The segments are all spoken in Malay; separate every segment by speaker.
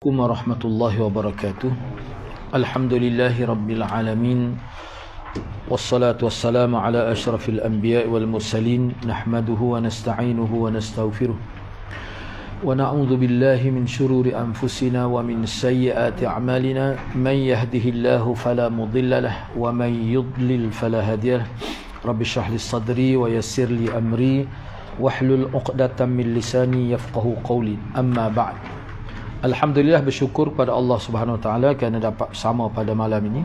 Speaker 1: Warahmatullahi wabarakatuh. Alhamdulillahi rabbil alamin. Wassalatu wassalamu ala asyrafil anbiya'i wal mursalin. Nahmaduhu wa nasta'inuhu wa nastaghfiruh. Wa na'udzu billahi min syururi anfusina wa min sayyiati a'malina. Man yahdihillahu fala mudilla lahu wa man yudlil fala hadiya lahu. Rabbi shrah li sadri wa yassir li amri wahlul 'uqdatam min lisani yafqahu qawli. Amma ba'd. Alhamdulillah, bersyukur pada Allah Subhanahu Wa Taala kerana dapat bersama pada malam ini.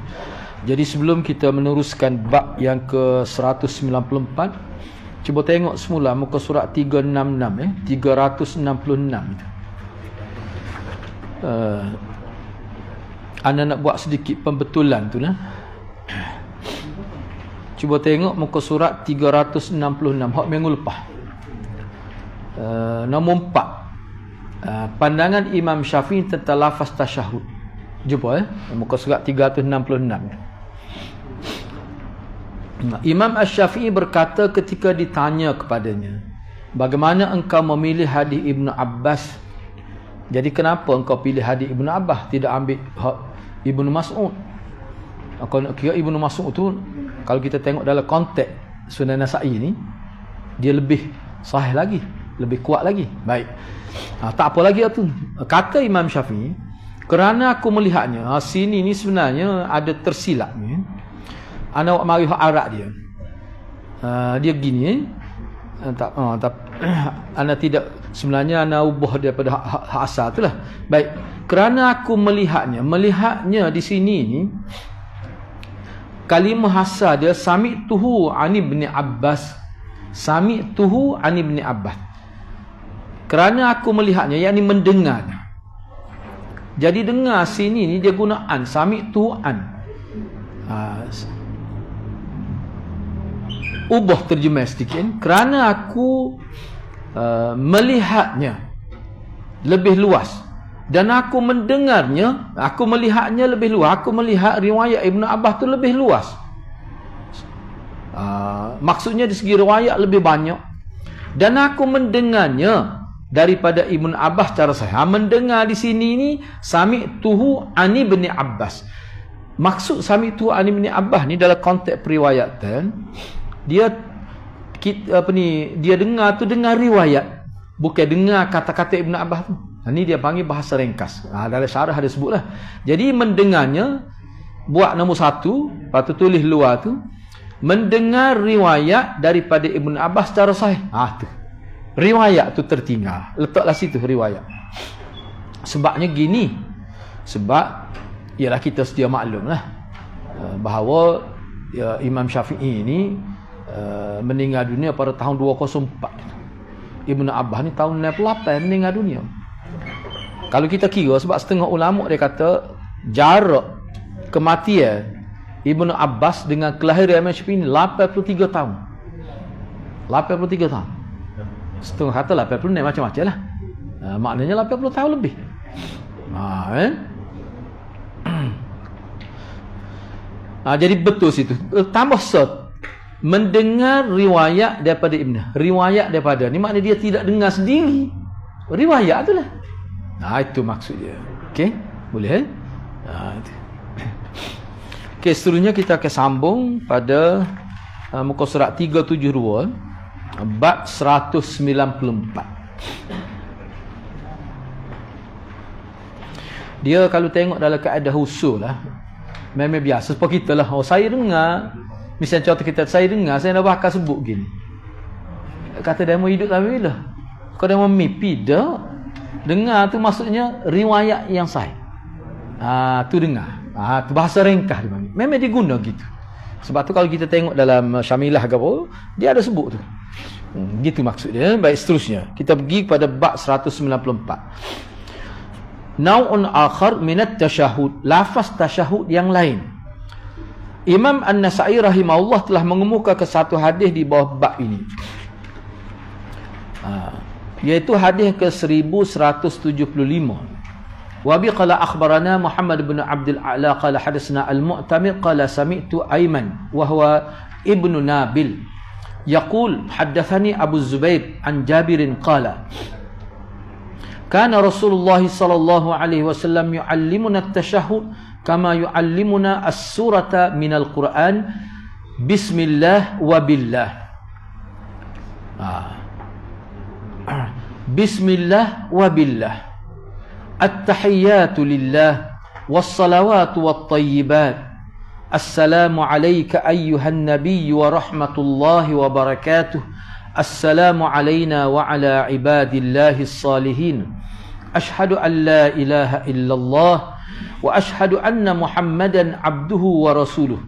Speaker 1: Jadi sebelum kita meneruskan bab yang ke-194, cuba tengok semula muka surat 366 366 itu. Ana nak buat sedikit pembetulan tu lah. Cuba tengok muka surat 366 hak minggu lepas. Nombor 4. Pandangan Imam Syafi'i tentang lafaz tasyahud. Jumpa muka surat 366. Imam Asy-Syafi'i berkata ketika ditanya kepadanya, bagaimana engkau memilih hadis Ibnu Abbas? Jadi kenapa engkau pilih hadis Ibnu Abbas, tidak ambil Ibnu Mas'ud? Kalau nak kira Ibnu Mas'ud tu, kalau kita tengok dalam konteks Sunan Nasa'i ni, dia lebih sahih lagi, lebih kuat lagi. Baik. Tak apa lagi tu. Kata Imam Syafi'i, kerana aku melihatnya sini ni sebenarnya ada tersilap ni. Ana awak mari hak arak dia. Dia gini ana tidak, sebenarnya ana ubah daripada hak asal itulah. Baik. Kerana aku melihatnya di sini ni kalimah asal dia sami'tuhu an ibni Abbas. Sami'tuhu an ibni Abbas. Kerana aku melihatnya, yakni mendengarnya. Jadi dengar sini ni dia guna an, sami'tu an. Ubah terjemah sedikit. Kerana aku melihatnya lebih luas, dan aku mendengarnya, aku melihatnya lebih luas. Aku melihat riwayat Ibnu Abbas tu lebih luas. Maksudnya di segi riwayat lebih banyak. Dan aku mendengarnya daripada Ibnu Abbas secara sahih. Mendengar di sini ni sami'tuhu an ibni Abbas. Maksud sami'tuhu an ibni Abbas ni dalam konteks periwayatan, dia dia dengar tu dengar riwayat, bukan dengar kata-kata Ibnu Abbas tu. Ni dia panggil bahasa ringkas. Dalam syarah ada sebutlah. Jadi mendengarnya, buat nombor 1, lepas tu tulis luar tu, mendengar riwayat daripada Ibnu Abbas secara sahih. Tu riwayat tu tertinggal. Letaklah situ riwayat. Sebabnya gini. Sebab ialah kita sedia maklumlah bahawa Imam Syafi'i ini meninggal dunia pada tahun 204. Ibnu Abbas ni tahun 98 meninggal dunia. Kalau kita kira, sebab setengah ulama dia kata jarak kematian Ibnu Abbas dengan kelahiran Imam Syafi'i ni 83 tahun. 83 tahun. Setengah kata 80 ni macam-macam lah. Maknanya 80 tahun lebih. Jadi betul situ. Tambah set. Mendengar riwayat daripada Ibn. Riwayat daripada. Ni maknanya dia tidak dengar sendiri. Riwayat tu lah. Itu maksud dia. Okey? Boleh? Okey, seterusnya kita akan sambung pada muka surat 372. Bab 194. Dia kalau tengok dalam keadaan usul lah, memang biasa seperti kita lah. Saya dengar, misalnya contoh kita, saya dengar, saya nak bakal sebut gini, kata dia mau hidup sampai bila? Kau dia mau mimpi? Dah. Dengar tu maksudnya riwayat yang sahih. Tu dengar. Tu bahasa ringkas dia panggil. Memang diguna gitu. Sebab tu kalau kita tengok dalam Syamilah ke apa, dia ada sebut tu. Gitu maksud dia. Baik, seterusnya kita pergi kepada bab 194. Nau'un akhar minat tasyahud, lafaz tasyahud yang lain. Imam An-Nasa'i rahimahullah telah mengemukakan satu hadis di bawah bab ini, iaitu hadis ke-1175. Wa bi qala akhbarana Muhammad bin Abdul A'la qala hadatsana Al-Mu'tamir qala sami'tu Aiman wa huwa ibnu Nabil yaqul haddatsani Abu Zubair an Jabirin qala Kana Rasulullah sallallahu alaihi wasallam yu'allimuna at-tashahhud kama yu'allimuna as-surata minal Qur'an. Bismillah wa billah. Bismillah wa billah. At-tahiyyatu lillah was-salawatu wat-tayyibat. Assalamu alayka ayyuhan nabiy wa rahmatullahi wa barakatuh. Assalamu alayna wa ala ibadillahi as-salihin. Ashhadu an la ilaha illallah wa ashhadu anna Muhammadan abduhu wa rasuluh.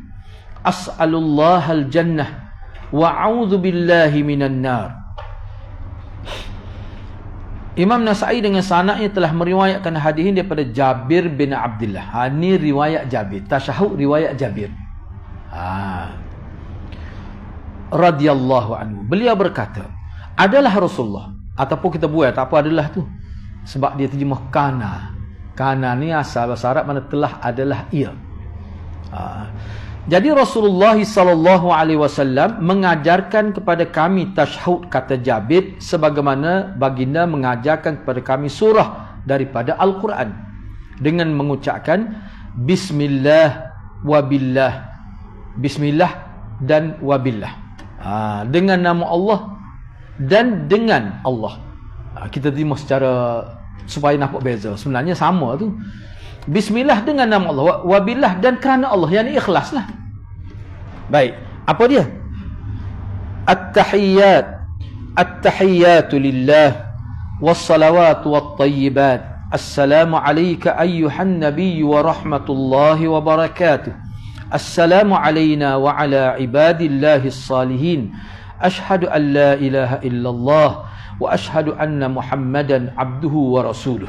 Speaker 1: As'alullahal jannah wa a'udzu billahi minan nar. Imam Nasai dengan sanadnya telah meriwayatkan hadis ini daripada Jabir bin Abdullah. Ini riwayat Jabir, tasyahud riwayat Jabir. Radhiyallahu anhu. Beliau berkata, adalah Rasulullah, ataupun kita buat tak apa adalah tu. Sebab dia terjemah kana. Kana ni asal bahasa Arab mana telah adalah ia. Jadi Rasulullah sallallahu alaihi wasallam mengajarkan kepada kami tasyahud, kata Jabir, sebagaimana baginda mengajarkan kepada kami surah daripada Al-Quran dengan mengucapkan bismillah wabillah. Bismillah dan wabillah. Dengan nama Allah dan dengan Allah. Kita terima secara supaya nampak beza. Sebenarnya sama tu. Bismillah dengan nama Allah, wabillah dan kerana Allah, yang ikhlas lah. Baik, apa dia? At-tahiyyatu lillah was-salawatu wat-tayyibat. Assalamu alayka ayyuhan nabiy wa rahmatullahi wa barakatuh. Assalamu alayna wa ala ibadillahi as-salihin. Ashhadu an la ilaha illallah wa ashhadu anna Muhammadan abduhu wa rasuluh.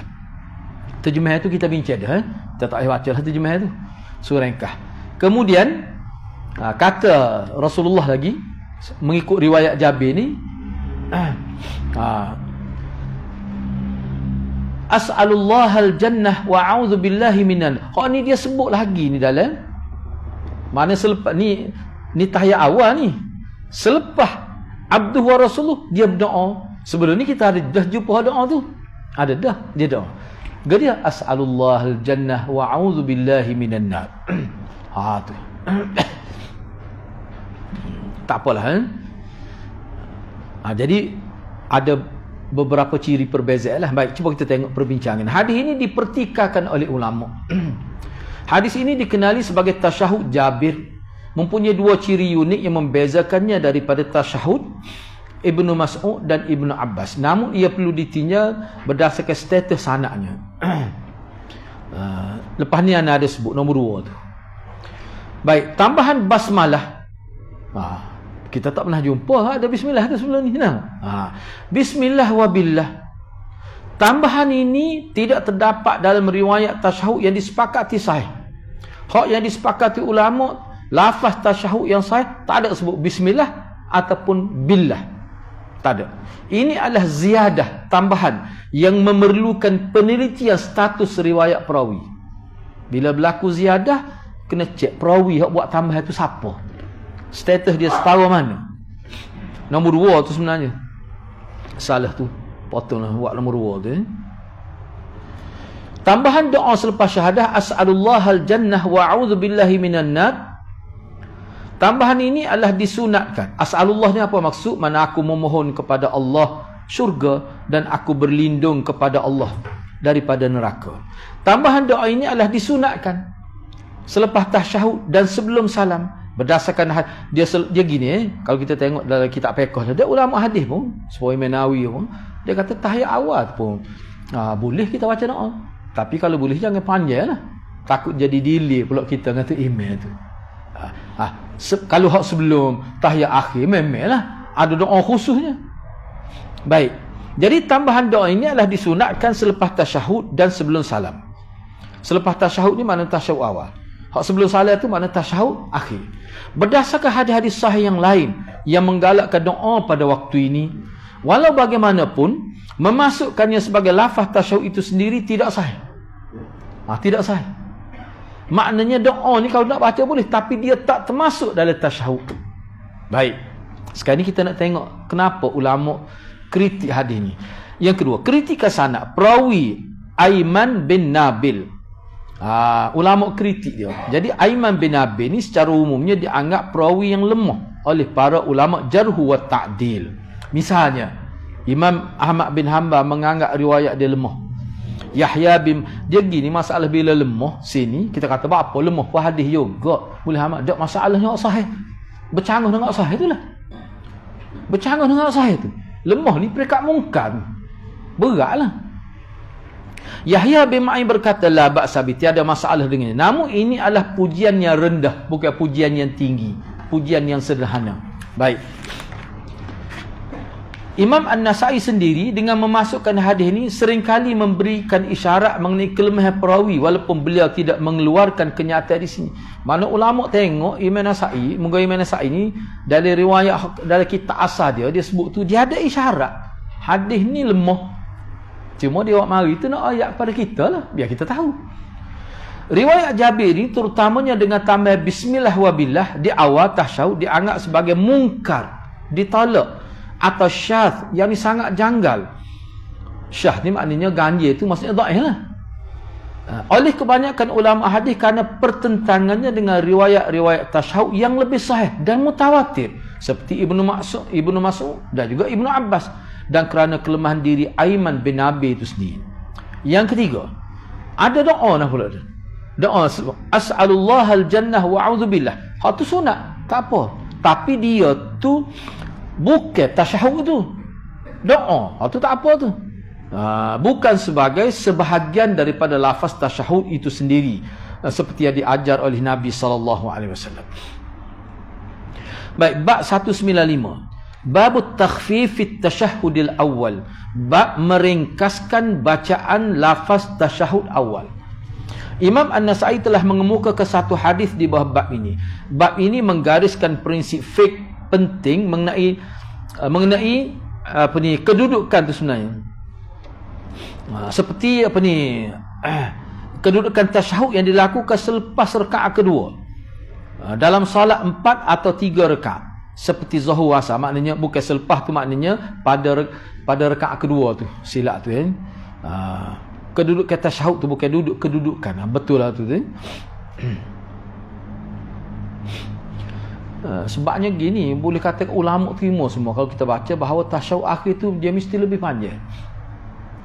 Speaker 1: Terjemah itu kita bincang dah. Kita tak payah baca lah terjemah itu. Surah Ringkah. Kemudian kata Rasulullah lagi mengikut riwayat Jabir ni, as'alullahal jannah wa a'udzu billahi minan. Ni dia sebut lagi ni dalam mana selepas ni tahiyat awal ni. Selepas abduhu wa rasuluh dia berdoa. Sebelum ni kita ada dah jumpa doa tu. Ada dah dia doa. Jadi as'alullahal jannah wa a'udzu billahi minan nar. Tu. Tak apalah. Jadi ada beberapa ciri perbezaan lah. Baik, cuba kita tengok perbincangan. Hadis ini dipertikaikan oleh ulama. Hadis ini dikenali sebagai tasyahud Jabir. Mempunyai dua ciri unik yang membezakannya daripada tasyahud Ibnu Mas'ud dan Ibnu Abbas. Namun ia perlu ditinjau berdasarkan status sanadnya. Lepas ni ada sebut nombor 2 tu. Baik, tambahan basmalah. Kita tak pernah jumpa ada bismillah tu sebelum ni. Bismillah wabillah. Tambahan ini tidak terdapat dalam riwayat tasyahud yang disepakati sahih. Hak yang disepakati ulama, lafaz tasyahud yang sahih tak ada sebut bismillah ataupun billah. Tak ada. Ini adalah ziyadah, tambahan yang memerlukan penelitian status riwayat perawi. Bila berlaku ziyadah, kena cek perawi yang buat tambahan itu siapa. Status dia setahu mana. Nombor 2 tu sebenarnya salah tu. Potonglah buat nombor 2 tu. Tambahan doa selepas syahadah, as'alullahal jannah wa a'udzu billahi minan nar. Tambahan ini adalah disunatkan. As'alullah ni apa maksud? Mana aku memohon kepada Allah syurga dan aku berlindung kepada Allah daripada neraka. Tambahan doa ini adalah disunatkan selepas tasyahud dan sebelum salam. Berdasarkan dia gini, kalau kita tengok dalam kitab fiqh, ada ulama hadis pun, seperti Menawi pun, dia kata tahiyat awal pun boleh kita baca doa. Tapi kalau boleh jangan panjang lah. Takut jadi delay pula kita kata email tu. Kalau hak sebelum tahiyat akhir memanglah ada doa khususnya. Baik. Jadi tambahan doa ini adalah disunatkan selepas tasyahud dan sebelum salam. Selepas tasyahud ni makna tasyahud awal. Hak sebelum salam tu makna tasyahud akhir. Berdasarkan hadis-hadis sahih yang lain yang menggalakkan doa pada waktu ini, walau bagaimanapun memasukkannya sebagai lafaz tasyahud itu sendiri tidak sahih. Tidak sahih. Maknanya doa ni kalau nak baca boleh, tapi dia tak termasuk dalam tasyahud. Baik. Sekarang ni kita nak tengok kenapa ulama kritik hadis ni. Yang kedua, kritika sanad perawi Aiman bin Nabil. Ulama kritik dia. Jadi Aiman bin Nabil ni secara umumnya dianggap perawi yang lemah oleh para ulama jarhu wa ta'dil. Misalnya, Imam Ahmad bin Hanbal menganggap riwayat dia lemah. Yahya bin, dia gini, masalah bila lemah sini kita kata apa lemah pun hadis juga. Boleh amat dak masalahnya sahih. Bercanggah dengan sahih itulah. Bercanggah dengan sahih tu. Lemah ni peringkat mungkar. Beratlah. Yahya bin Ma'in berkata, la ba'sa bi, tiada masalah dengannya. Namun ini adalah pujian yang rendah, bukan pujian yang tinggi, pujian yang sederhana. Baik. Imam An-Nasa'i sendiri dengan memasukkan hadis ini seringkali memberikan isyarat mengenai kelemahan perawi walaupun beliau tidak mengeluarkan kenyataan di sini. Mana ulama tengok Imam Nasa'i, moga Imam Nasa'i ini dari riwayat dari kitab asal dia sebut tu dia ada isyarat. Hadis ni lemah. Cuma dia awak mari tu nak ayat pada kita lah, biar kita tahu. Riwayat Jabir ni terutamanya dengan tambah bismillah wa billah di awal tasyahud dianggap sebagai mungkar, ditolak atau syadz yang ni sangat janggal. Syadz ni maknanya ganjil tu maksudnya dhaif lah. Oleh kebanyakan ulama hadis kerana pertentangannya dengan riwayat-riwayat tasyahud yang lebih sahih dan mutawatir seperti Ibnu Mas'ud dan juga Ibnu Abbas, dan kerana kelemahan diri Aiman bin Nabi itu sendiri. Yang ketiga, ada doa nak pula. Doa as'alullah al-jannah wa a'udzubillah. Hak tu sunat, tak apa. Tapi dia tu bukan tasyahud tu. Doa, hak tu tak apa tu. Bukan sebagai sebahagian daripada lafaz tasyahud itu sendiri, seperti yang diajar oleh Nabi SAW. Baik, bab 195. Bab takhfif fi tasyahhudil awal. Bab meringkaskan bacaan lafaz tasyahud awal. Imam An-Nasa'i telah mengemukakan satu hadis di bawah bab ini. Bab ini menggariskan prinsip fiqh penting mengenai kedudukan tu sebenarnya. Seperti kedudukan tasyahud yang dilakukan selepas rakaat kedua. Dalam solat 4 atau 3 rakaat. Seperti zuhur asar, maknanya bukan selepas tu, maknanya pada rakaat kedua tu, silap tu kan. Kedudukan tasyahud tu bukan duduk kedudukan. Betul lah tu kan. Sebabnya gini, boleh kata ulama terima semua kalau kita baca bahawa tasyahud akhir tu dia mesti lebih panjang.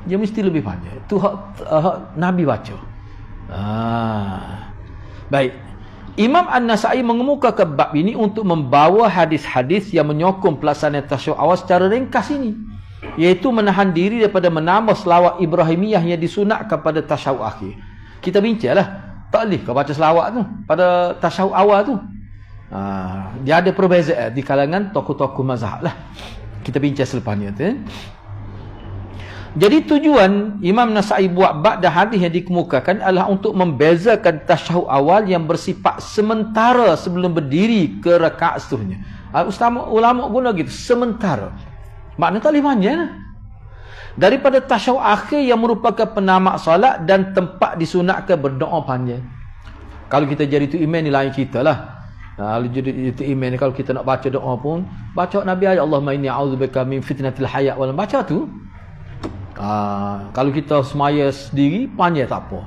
Speaker 1: Dia mesti lebih panjang. Tu hak Nabi baca. Baik. Imam An-Nasa'i mengemukakan bab ini untuk membawa hadis-hadis yang menyokong pelaksanaan tasyahud awal secara ringkas ini, iaitu menahan diri daripada menambah selawat Ibrahimiyah yang disunatkan pada tasyahud akhir. Kita bincanglah, tak boleh kau baca selawat tu pada tasyahud awal tu. Dia ada perbezaan di kalangan tokoh-tokoh mazhab lah. Kita bincang selepasnya tu. Jadi tujuan Imam Nasa'i buat bab dan hadis yang dikemukakan adalah untuk membezakan tasyahud awal yang bersifat sementara sebelum berdiri ke rakaat seterusnya. Ulama guna gitu, sementara. Maknanya tak boleh panjang lah. Daripada tasyahud akhir yang merupakan penamak solat dan tempat disunatkan berdoa panjang. Kalau kita jadi tu imam ni lain cerita lah. Kalau jadi tu imam ni, kalau kita nak baca doa pun, baca Nabi ayat Allahumma inni a'udzubika min fitnatil hayat wal, baca tu. Kalau kita semaya sendiri panjang tak apa.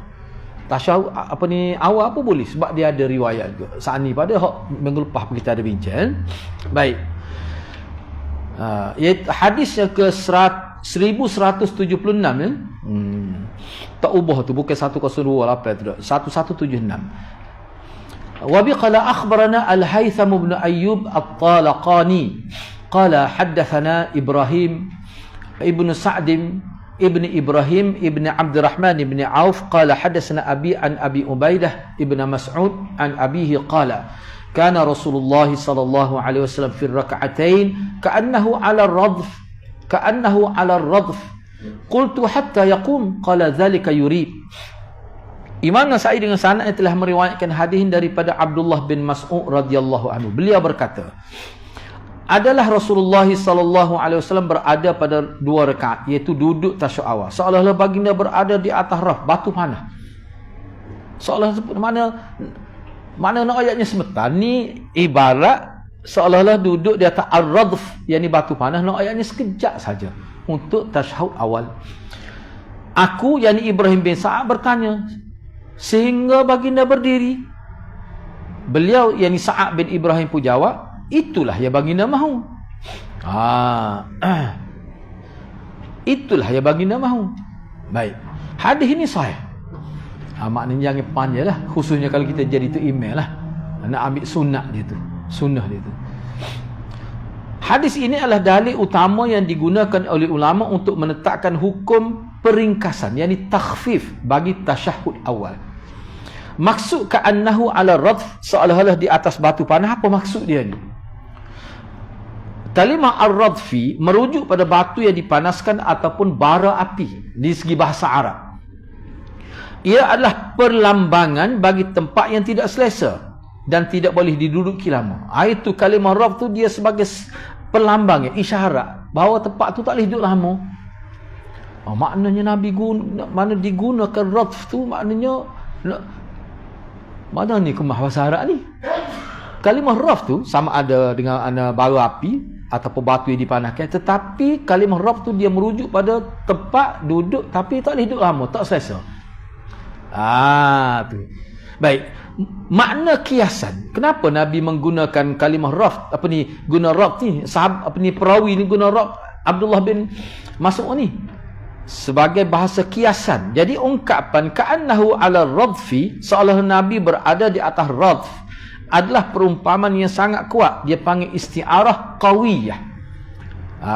Speaker 1: Tasyahud awal apa boleh sebab dia ada riwayat juga. Saat ni pada minggu lepas kita ada bincang. Baik. Hadis yang ke 1176 ya. Tak ubah tu, bukan 102 tu, 1176. Wa biqala akhbarana Al-Haytham ibn Ayyub At-Talaqani qala haddathana Ibrahim ibn Sa'd ibn Ibrahim ibn Abdurrahman ibn Auf qala hadatsana abi an Abi Ubaidah ibn Mas'ud an abihi qala kana Rasulullah sallallahu alaihi wasallam fi rak'atain ka'annahu 'ala ar-radf qultu hatta yaqum qala dhalika yurid. Imam Nasa'i dengan sanad yang telah meriwayatkan hadis daripada Abdullah bin Mas'ud radhiyallahu anhu, beliau berkata, adalah Rasulullah sallallahu alaihi wasallam berada pada 2 rakaat, iaitu duduk tasyahud awal, seolah-olah baginda berada di atas raf batu panah. Seolah mana nak ayatnya semetan ni ibarat seolah-olah duduk di atas ar-radf, yakni batu panah, nak ayatnya sekejap saja. untuk tasyahud awal. Aku, yakni Ibrahim bin Sa'ad, bertanya sehingga baginda berdiri. Beliau, yakni Sa'ad bin Ibrahim pun jawab, itulah yang baginda mahu. Itulah yang baginda mahu. Baik. Hadis ini sahih. Maknanya jangan panjang lah. Khususnya kalau kita jadi tu email lah. Nak ambil sunnah dia tu. Sunnah dia tu. Hadis ini adalah dalil utama yang digunakan oleh ulama untuk menetapkan hukum peringkasan, yakni takhfif bagi tasyahud awal. Maksud ka'annahu ala radf, seolah-olah di atas batu panah. Apa maksud dia ni? Kalimah ar-radfi merujuk pada batu yang dipanaskan ataupun bara api di segi bahasa Arab. Ia adalah perlambangan bagi tempat yang tidak selesa dan tidak boleh diduduki lama. Itu kalimah radf tu dia sebagai perlambang, isyarat bahawa tempat tu tak boleh duduk lama. Maknanya Nabi mana digunakan radf tu, maknanya mana ni kemah bahasa Arab ni? Kalimah radf tu sama ada dengan bara api ataupun batu yang dipanaskan, tetapi kalimah radf tu dia merujuk pada tempat duduk tapi tak boleh duduk lama, tak selesa. Tu. Baik. Makna kiasan. Kenapa Nabi menggunakan kalimah radf? Guna radf ni, perawi ni guna radf Abdullah bin Mas'ud ni sebagai bahasa kiasan. Jadi ungkapan ka'annahu ala radfi, seolah Nabi berada di atas radf, adalah perumpamaan yang sangat kuat. Dia panggil isti'arah qawiyah.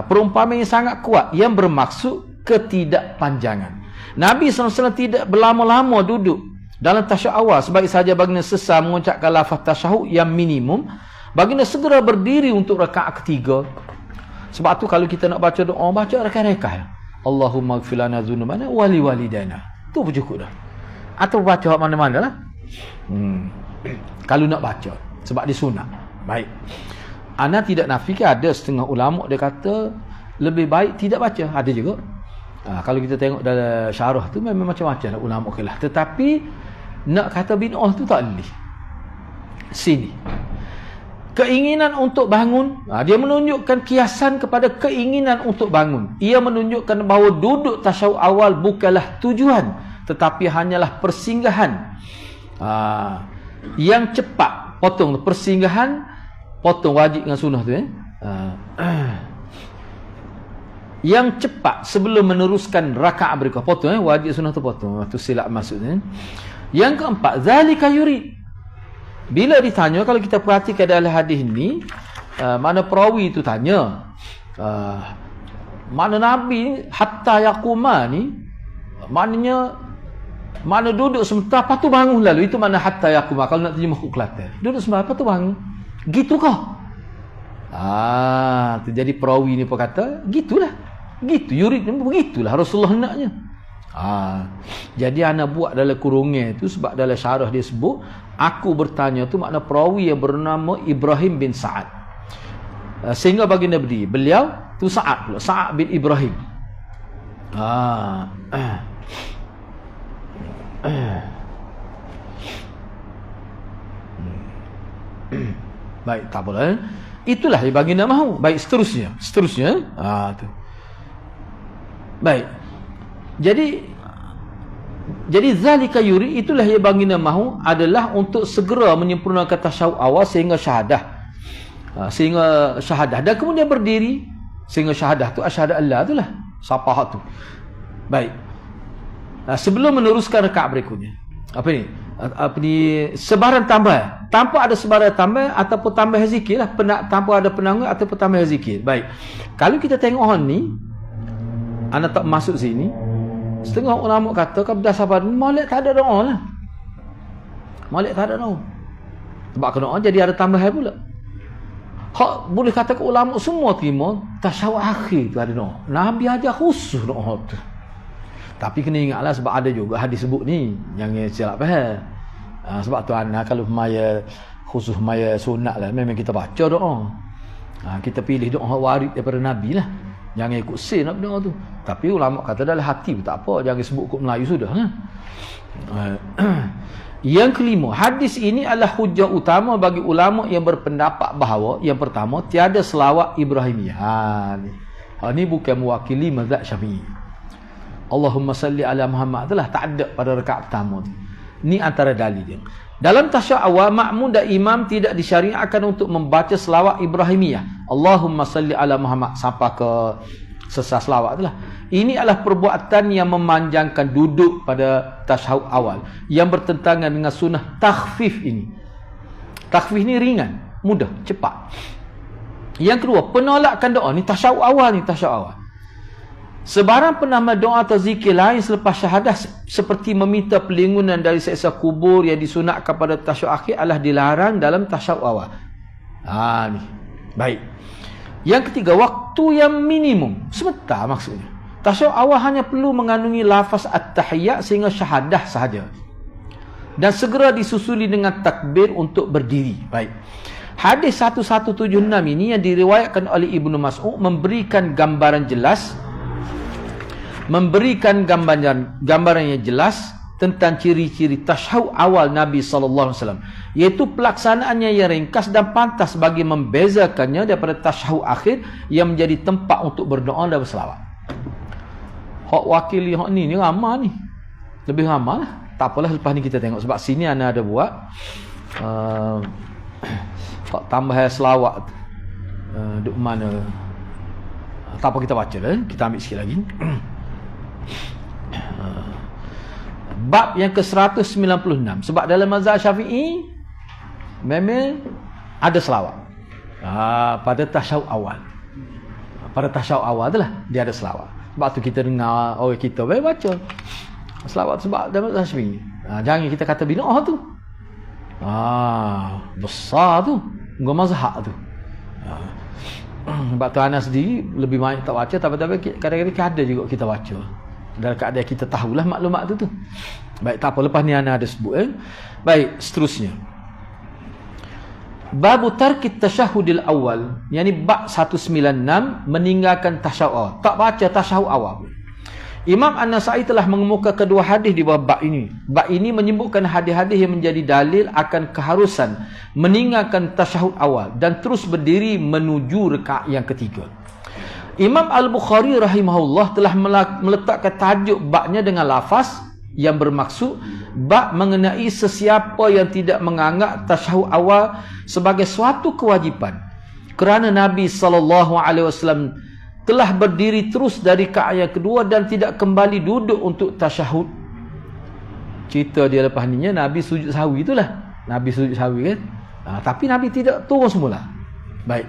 Speaker 1: Perumpamaan yang sangat kuat yang bermaksud ketidakpanjangan. Nabi SAW tidak berlama-lama duduk dalam tasyahud awal. Sebaik saja baginda sesal mengucapkan lafaz tasyahud yang minimum, baginda segera berdiri untuk rakaat ketiga. Sebab tu kalau kita nak baca doa, baca rekan-rekan, Allahumma ighfir lana dzunubana wa li walidayna. Tu pun cukup dah. Atau baca mana-mana lah. Kalau nak baca, sebab dia sunat. Baik. Ana tidak nafikan ada setengah ulama dia kata lebih baik tidak baca. Ada juga. Kalau kita tengok dalam syarah tu memang macam-macam lah ulama khilaf. Tetapi nak kata bid'ah tu tak boleh. Sini. Keinginan untuk bangun, dia menunjukkan kiasan kepada keinginan untuk bangun. Ia menunjukkan bahawa duduk tasyahud awal bukanlah tujuan, tetapi hanyalah persinggahan. Yang cepat, potong persinggahan, potong wajib dengan sunnah tu. Yang cepat sebelum meneruskan rakaat berikut, potong wajib sunnah tu potong. Tu silap maksudnya. Yang keempat, zalika yurid. Bila ditanya, kalau kita perhatikan dalam hadis ni, mana perawi tu tanya, mana Nabi hatta yaquma ni, maknanya mana duduk sebentar lepas tu bangun lalu. Itu mana hatta yaquma kalau nak terjemah Kelantan. Duduk sebentar lepas tu bangun. Gitu kah? Jadi perawi ni pun kata, gitulah. Gitu, yurid ni begitulah Rasulullah naknya. Jadi anak buat dalam kurungnya itu sebab dalam syarah dia sebut, aku bertanya tu makna perawi yang bernama Ibrahim bin Sa'ad. Sehingga baginda berdiri. Beliau tu Sa'ad pula, Sa'ad bin Ibrahim. Baik, tak apa. Itulah yang baginda mahu. Baik, seterusnya. Tu. Baik. Jadi zalika yuri, itulah yang baginda mahu adalah untuk segera menyempurnakan tasyahud awal sehingga syahadah. Dan kemudian berdiri sehingga syahadah tu asyhadu alla itulah sapah tu. Baik. Sebelum meneruskan rakaat berikutnya. Apa ni sebaran tambah. Tanpa ada sebaran tambah ataupun tambah zikir lah, tanpa ada penanggung ataupun tambah zikir. Baik. Kalau kita tengok ni, ana tak masuk sini. Setengah ulama kata berdasarkan Maulid tak ada doa lah. Maulid tak ada doa. Sebab kena doa jadi ada tambahan pula. Boleh kata ke ulama semua terima tasyahud akhir tu ada doa. Nabi ajar khusus doa tu. Tapi kena ingatlah sebab ada juga hadis sebut ni yang silap faham. Sebab tu kalau maya khusus maya sunat lah memang kita baca doa. Kita pilih doa warid daripada Nabi lah. Jangan ikut sin nak doa tu. Tapi ulama kata dalam hati pun tak apa, jangan sebut kod Melayu sudah kan. Yang kelima, hadis ini adalah hujah utama bagi ulama yang berpendapat bahawa yang pertama tiada selawat Ibrahimiyah. Ini bukan mewakili mazhab Syafi'i. Allahumma salli ala Muhammad itulah tak ada pada rakaat pertama tu. Ni antara dalil dia. Dalam tasyahud awal, makmum dan imam tidak disyariatkan untuk membaca selawat Ibrahimiyah. Allahumma salli ala Muhammad sampai ke selesai selawat itulah. Ini adalah perbuatan yang memanjangkan duduk pada tasyahud awal yang bertentangan dengan sunnah takhfif ini. Takhfif ni ringan, mudah, cepat. Yang kedua, penolakan doa ni tasyahud awal ni, tasyahud awal. Sebarang penambah doa atau zikir lain selepas syahadah seperti meminta perlindungan dari siksa kubur yang disunatkan pada tasyahud akhir adalah dilarang dalam tasyahud awal. Ni. Baik. Yang ketiga, waktu yang minimum. Sebentar maksudnya. Tasyahud awal hanya perlu mengandungi lafaz at-tahiyyat sehingga syahadah sahaja. Dan segera disusuli dengan takbir untuk berdiri. Baik. Hadis 1176 ini yang diriwayatkan oleh Ibnu Mas'ud memberikan gambaran yang jelas tentang ciri-ciri tasyahud awal Nabi SAW, iaitu pelaksanaannya yang ringkas dan pantas bagi membezakannya daripada tasyahud akhir yang menjadi tempat untuk berdoa dan berselawat. Hak wakili hak ni ramah ni. Lebih ramah lah. Tak apalah, lepas ni kita tengok sebab sini ana ada buat tambah selawat duk mana. Tak apa, kita baca lah. Kita ambil sikit lagi. Bab yang ke-196. Sebab dalam mazhab Syafi'i memang ada selawat pada tasyahud awal. Pada tasyahud awal itulah dia ada selawat. Sebab tu kita dengar orang kita baca selawat sebab dalam mazhab Syafi'i. Jangan kita kata bid'ah tu. Besar tu gua mazhab tu. Sebab tu Anas sendiri lebih banyak tak baca, tapi kadang-kadang ada juga kita baca. Dalam keadaan kita tahulah maklumat tu. Baik, tak apa, lepas ni Ana ada sebut. Baik, seterusnya. Babu tarkit tasyahudil awal, yakni bab 196, meninggalkan tasyahud awal. Tak baca tasyahud awal. Imam An-Nasa'i telah mengemuka kedua hadis di bawah bab ini. Bab ini menyebutkan hadis-hadis yang menjadi dalil akan keharusan meninggalkan tasyahud awal dan terus berdiri menuju rakaat yang ketiga. Imam Al-Bukhari rahimahullah telah meletakkan tajuk babnya dengan lafaz yang bermaksud bab mengenai sesiapa yang tidak menganggap tasyahud awal sebagai suatu kewajipan kerana Nabi SAW telah berdiri terus dari rakaat yang kedua dan tidak kembali duduk untuk tasyahud. Cerita dia lepas ni Nabi sujud sahwi itulah. Nabi sujud sahwi kan. Tapi Nabi tidak turun semula. Baik.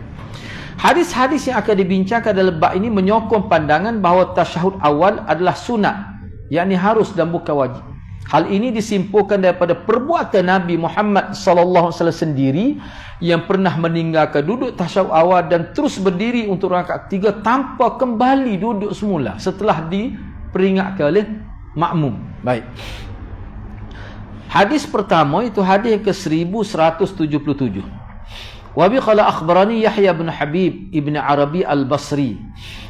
Speaker 1: Hadis-hadis yang akan dibincangkan dalam bab ini menyokong pandangan bahawa tasyahud awal adalah sunat, yakni harus dan bukan wajib. Hal ini disimpulkan daripada perbuatan Nabi Muhammad SAW sendiri yang pernah meninggalkan duduk tasyahud awal dan terus berdiri untuk rakaat ketiga tanpa kembali duduk semula setelah diperingatkan oleh makmum. Baik. Hadis pertama itu hadis ke-1177. Wa bi qala akhbarani Yahya bin Habib ibn Arabi al-Basri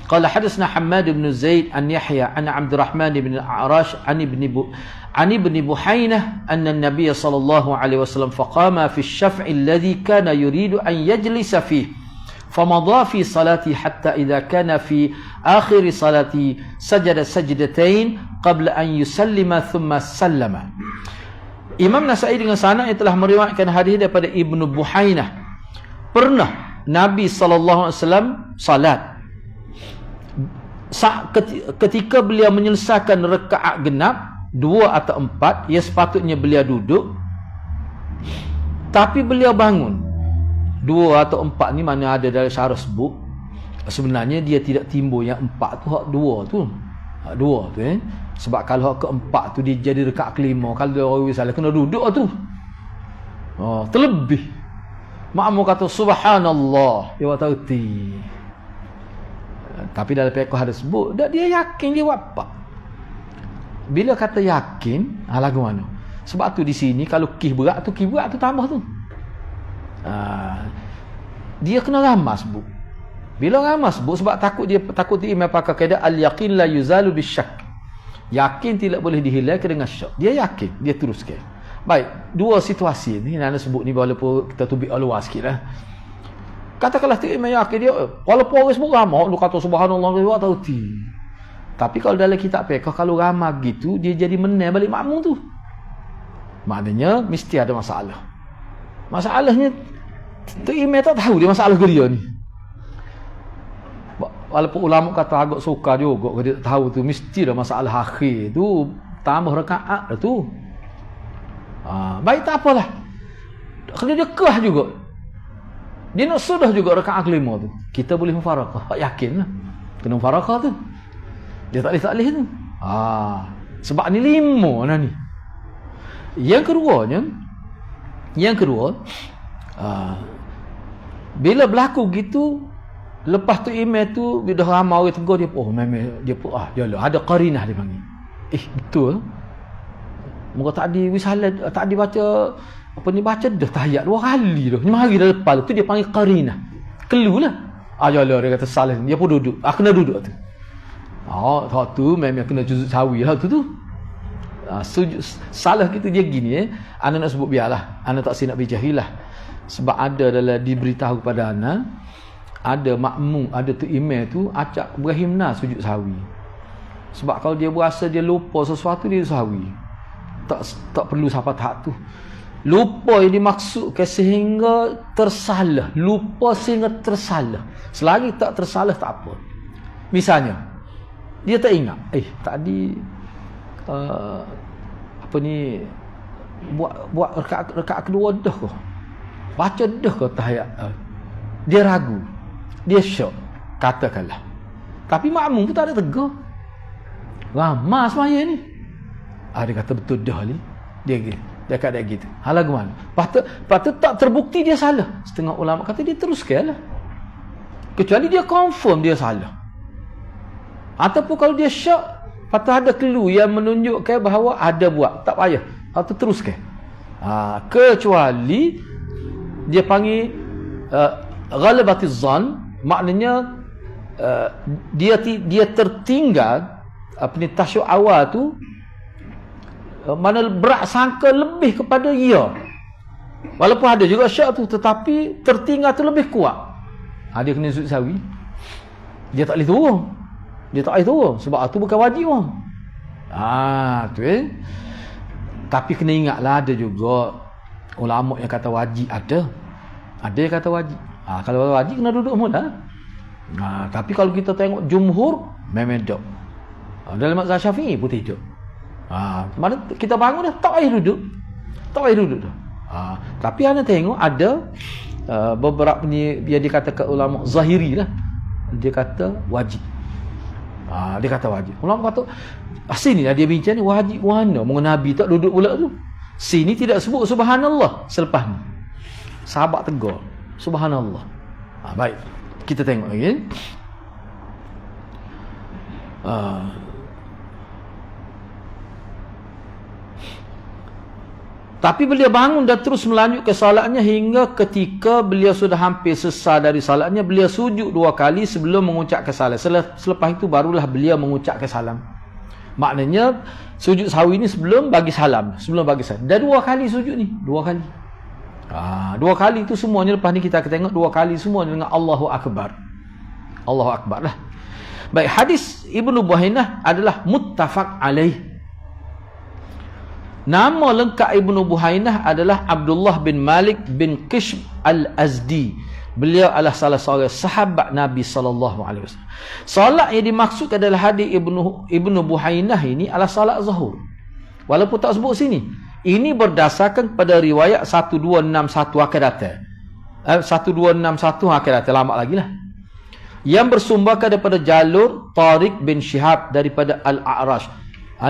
Speaker 1: qala hadatsna Hammad bin Zaid an Yahya an Abdurrahman bin A'rash an ibn Buhainah anna an-nabiy sallallahu alaihi wasallam faqama fi asy-syaf' alladhi kana yuridu an yajlisa fihi famadha fi salati hatta idha kana fi akhir salati sajada sajdatain qabla an yusallima thumma sallama. Imam Nasa'i dengan sanad yang telah meriwayatkan hadis daripada Ibnu Buhainah, pernah Nabi SAW salat. Ketika beliau menyelesaikan rakaat genap 2 atau 4, ya sepatutnya beliau duduk, tapi beliau bangun 2 atau 4 ni mana ada dalam syarah sebut sebenarnya dia tidak timbul yang 4 tu, hak 2 tu. Hak 2 tu sebab kalau hak ke-4 tu dia jadi rakaat kelima, kalau dia orang salah kena duduk tu. Terlebih makmum kata subhanallah, dia kata erti. Tapi dalam fiqh ada sebut dia yakin dia buat apa. Bila kata yakin, lagu mana? Sebab tu di sini kalau kih berat tu tambah tu. Dia kena ramah sebut. Bila ramah sebut sebab takut dia imam pakai kaedah al-yaqin la yuzalu bisyak. Yakin tidak boleh dihilangkan dengan syak. Dia yakin, dia teruskan. Baik, dua situasi ni Nana sebut ni walaupun kita tubik luas sikit lah. Katakanlah tu imam yakin dia, walaupun orang sebut ramah, dia kata subhanallah, dia tahu ti. Tapi kalau dalam kitab fiqh, kalau ramah gitu, dia jadi menang balik makmum tu. Maknanya, mesti ada masalah. Masalahnya, tu imam tak tahu dia masalah ke dia ni. Walaupun ulama kata agak suka juga, kalau dia tak tahu tu, mesti ada masalah akhir tu, tambah rakaat dah tu. Baik tak apalah. Kena dia kah juga. Dia nak sudah juga rakaat kelima tu. Kita boleh mufarakah. Tak yakin lah. Kena mufarakah tu. Dia tak boleh tu. Sebab ni 5 dah ni. Yang kedua, bila berlaku gitu, lepas tu imam tu, bila ramai orang tegur dia, memang dia pun, ada qarinah dia panggil. Betul. Moga tadi wisalat, tadi baca baca dah tahiyat 2 kali dah. Ni mari dah lepas tu dia panggil qarinah. Kelulah. Yalah dia kata salah. Dia pun duduk. Kena duduk tu. Tak tu memang kena juzuk sawi lah tu. Salah kita dia gini ana nak sebut biarlah. Ana tak nak berjahilah. Sebab ada dalam diberitahu kepada ana, ada makmum, ada tu imam tu acak berhimna sujud sawi. Sebab kalau dia berasa dia lupa sesuatu, dia sawi. Tak perlu sampai tahap tu. Lupa yang dimaksudkan sehingga tersalah. Lupa sehingga tersalah. Selagi tak tersalah tak apa. Misalnya, dia tak ingat. Tadi buat rakaat kedua dah ke? Baca dah ke tahiyat? Dia ragu. Dia syok. Katakanlah. Tapi makmum pun tak ada tegur. Lama semaya ni. Dia kata betul dah ni. Dia kata gitu. Lagu mana? Patut tak terbukti dia salah. Setengah ulama kata dia teruskan lah. Kecuali dia confirm dia salah. Ataupun kalau dia syak, patut ada clue yang menunjukkan bahawa ada buat. Tak payah. Patut teruskan. Kecuali dia panggil ghalabatiz zan, maknanya dia tertinggal tasyuk awal tu, mana berat sangka lebih kepada ya. Walaupun ada juga syak tu, tetapi tertinggal tu lebih kuat. Dia kena sujud sawi. Dia tak boleh turun. Sebab tu bukan wajib pun. Tu Tapi kena ingatlah, ada juga ulama yang kata wajib ada. Ada yang kata wajib. Kalau wajib kena duduk mula. Tapi kalau kita tengok jumhur, memang tak. Dalam mazhab Syafi'i pun tidak. Mana kita bangun dah tak payah duduk. Dah. Tapi anda tengok ada beberapa ni yang dikatakan ulama zahiri lah. Dia kata wajib. Dia kata wajib. Ulama kata sini lah dia bincang ni wajib mana? Mungkin Nabi tak duduk pula tu. Sini tidak sebut subhanallah selepas ni. Sahabat tegur subhanallah. Baik. Kita tengok lagi. Tapi beliau bangun dan terus melanjutkan salatnya hingga ketika beliau sudah hampir selesai dari salatnya, beliau sujud 2 kali sebelum mengucapkan salam. Selepas itu barulah beliau mengucapkan salam. Maknanya sujud sawi ni sebelum bagi salam. Dah 2 kali sujud ni, 2 kali. 2 kali itu semuanya, lepas ni kita akan tengok 2 kali semuanya dengan Allahu Akbar. Allahu Akbar lah. Baik, hadis Ibnu Buhainah adalah muttafaq alaih. Nama lengkap Ibnu Buhainah adalah Abdullah bin Malik bin Qishm al-Azdi. Beliau adalah salah seorang sahabat Nabi SAW. Salat yang dimaksudkan adalah hadis Ibnu Buhainah ini adalah salat zuhur. Walaupun tak sebut sini. Ini berdasarkan pada riwayat 1261 akan datang. 1261 akan datang, lama lagi lah. Yang bersumberkan daripada jalur Tariq bin Shihab daripada Al-A'rash.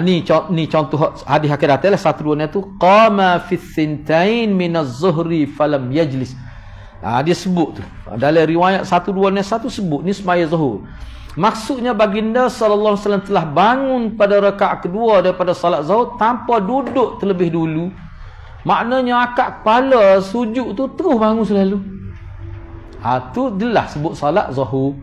Speaker 1: Ni contoh hadis akan datang lah. 126 tu qama fi thintain min az-zuhri falam yajlis. Dia sebut tu. Dalam riwayat 1261 sebut ni semaya zuhur. Maksudnya baginda sallallahu alaihi wasallam telah bangun pada rakaat kedua daripada salat zuhur tanpa duduk terlebih dulu. Maknanya akak kepala sujud tu terus bangun selalu. Tu jelas sebut salat zuhur.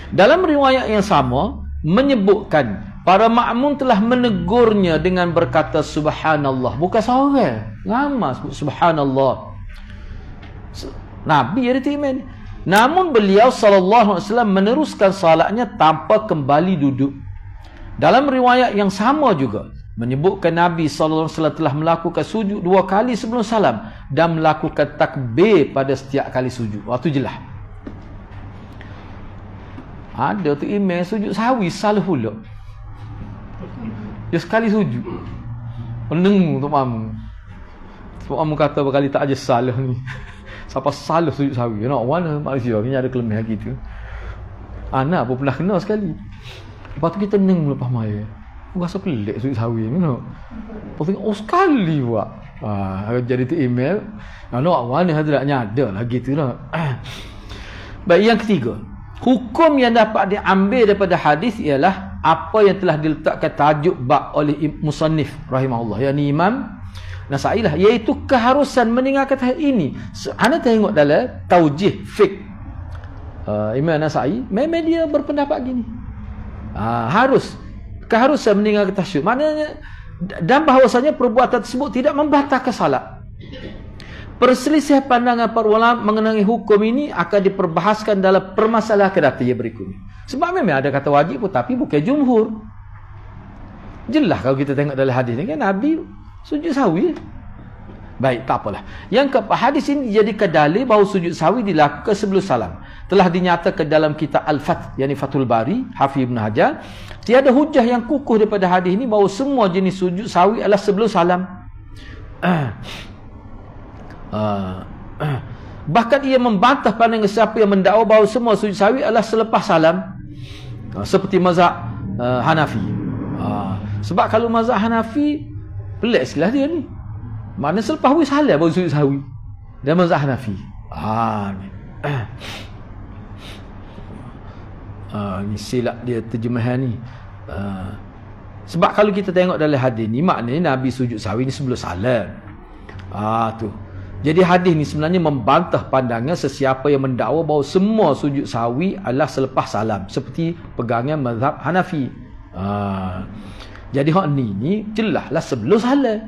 Speaker 1: Dalam riwayat yang sama menyebutkan para makmum telah menegurnya dengan berkata subhanallah. Bukan seorang, lama sebut subhanallah. Nabi ada timan. Namun beliau sallallahu alaihi wasallam meneruskan salatnya tanpa kembali duduk. Dalam riwayat yang sama juga menyebutkan Nabi sallallahu alaihi wasallam telah melakukan sujud 2 kali sebelum salam dan melakukan takbir pada setiap kali sujud. Waktu jelas. Ada tu imam sujud sahwi salah pula. Dia sekali sujud. Penengu tu mamu. Sebab mamu kata berkali tak aja salah ni. Siapa salah sujud sahwi? Nak mana manusia ni ada kelemahan gitu. Anak pun pernah kena sekali. Lepas tu kita neng lepas maya. Rasa pelik sujud sahwi ni nak. Lepas tu sekali buat. Jadi tu email. Nak mana hadirat nyada lah gitu lah. Baik, yang ketiga. Hukum yang dapat diambil daripada hadis ialah apa yang telah diletakkan tajuk bab oleh musannif rahimahullah, yakni Imam Nasai lah, iaitu keharusan meninggalkan hal ini. Anda tengok dalam taujih fiqh Imam Nasai, memang dia berpendapat gini. Keharusan meninggalkan tasyahud. Maknanya dan bahawasanya perbuatan tersebut tidak membatalkan salat. Perselisihan pandangan para ulama mengenai hukum ini akan diperbahaskan dalam permasalahan kedati yang berikut ini. Sebab memang ada kata wajib pun, tapi bukan jumhur. Jelas kalau kita tengok dalam hadis ni kan Nabi sujud sahwi. Baik, tak apalah. Yang keempat, hadis ini dijadikan dalil bahawa sujud sahwi dilakukan sebelum salam. Telah dinyatakan dalam kitab Al-Fath, yakni Fathul Bari, Hafiz Ibn Hajar. Tiada hujah yang kukuh daripada hadis ini bahawa semua jenis sujud sahwi adalah sebelum salam. Bahkan ia membantah pandangan siapa yang mendakwa bahawa semua sujud sahwi adalah selepas salam, seperti mazhab Hanafi. Sebab kalau mazhab Hanafi pelik sekilah dia ni, maknanya selepas salam baru sujud sahwi. Dan mazhab Hanafi ni silap dia terjemahan ni. Sebab kalau kita tengok dalam hadis ni, maknanya Nabi sujud sahwi ni sebelum salam. Tu. Jadi hadis ni sebenarnya membantah pandangan sesiapa yang mendakwa bahawa semua sujud sahwi adalah selepas salam, seperti pegangan mazhab Hanafi. Jadi hak ni jelaslah sebelum salam.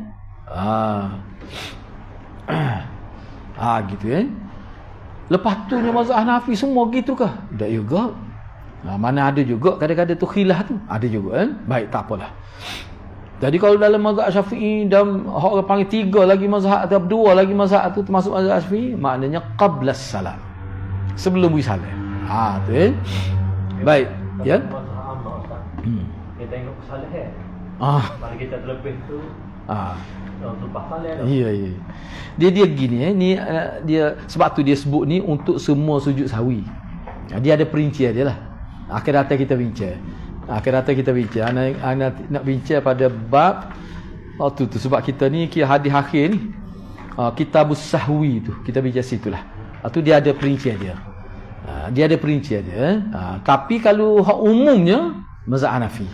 Speaker 1: Gitu kan. Lepas tu mazhab Hanafi semua gitu ke? Tak juga. Mana ada juga kadang-kadang tu khilaf tu. Ada juga kan. Baik, tak apalah. Jadi kalau dalam mazhab Syafi'i dan orang panggil 3 lagi mazhab atau 2 lagi mazhab tu termasuk mazhab Syafi'i, maknanya qablas salam, sebelum salam. Tu baik, ya.
Speaker 2: Kita tengok kesalahan. Kalau kita terlebih tu lepas salam.
Speaker 1: Ya. Dia gini dia sebab tu dia sebut ni untuk semua sujud sahwi. Dia ada perincian dia lah. Akhir datang kita bincang. Anak nak bincang pada bab tu sebab kita ni hadis akhir ni kitabus sahwi tu kita bincang situlah. Tu dia ada perincian dia. Tapi kalau hak umumnya mazhab Hanafi.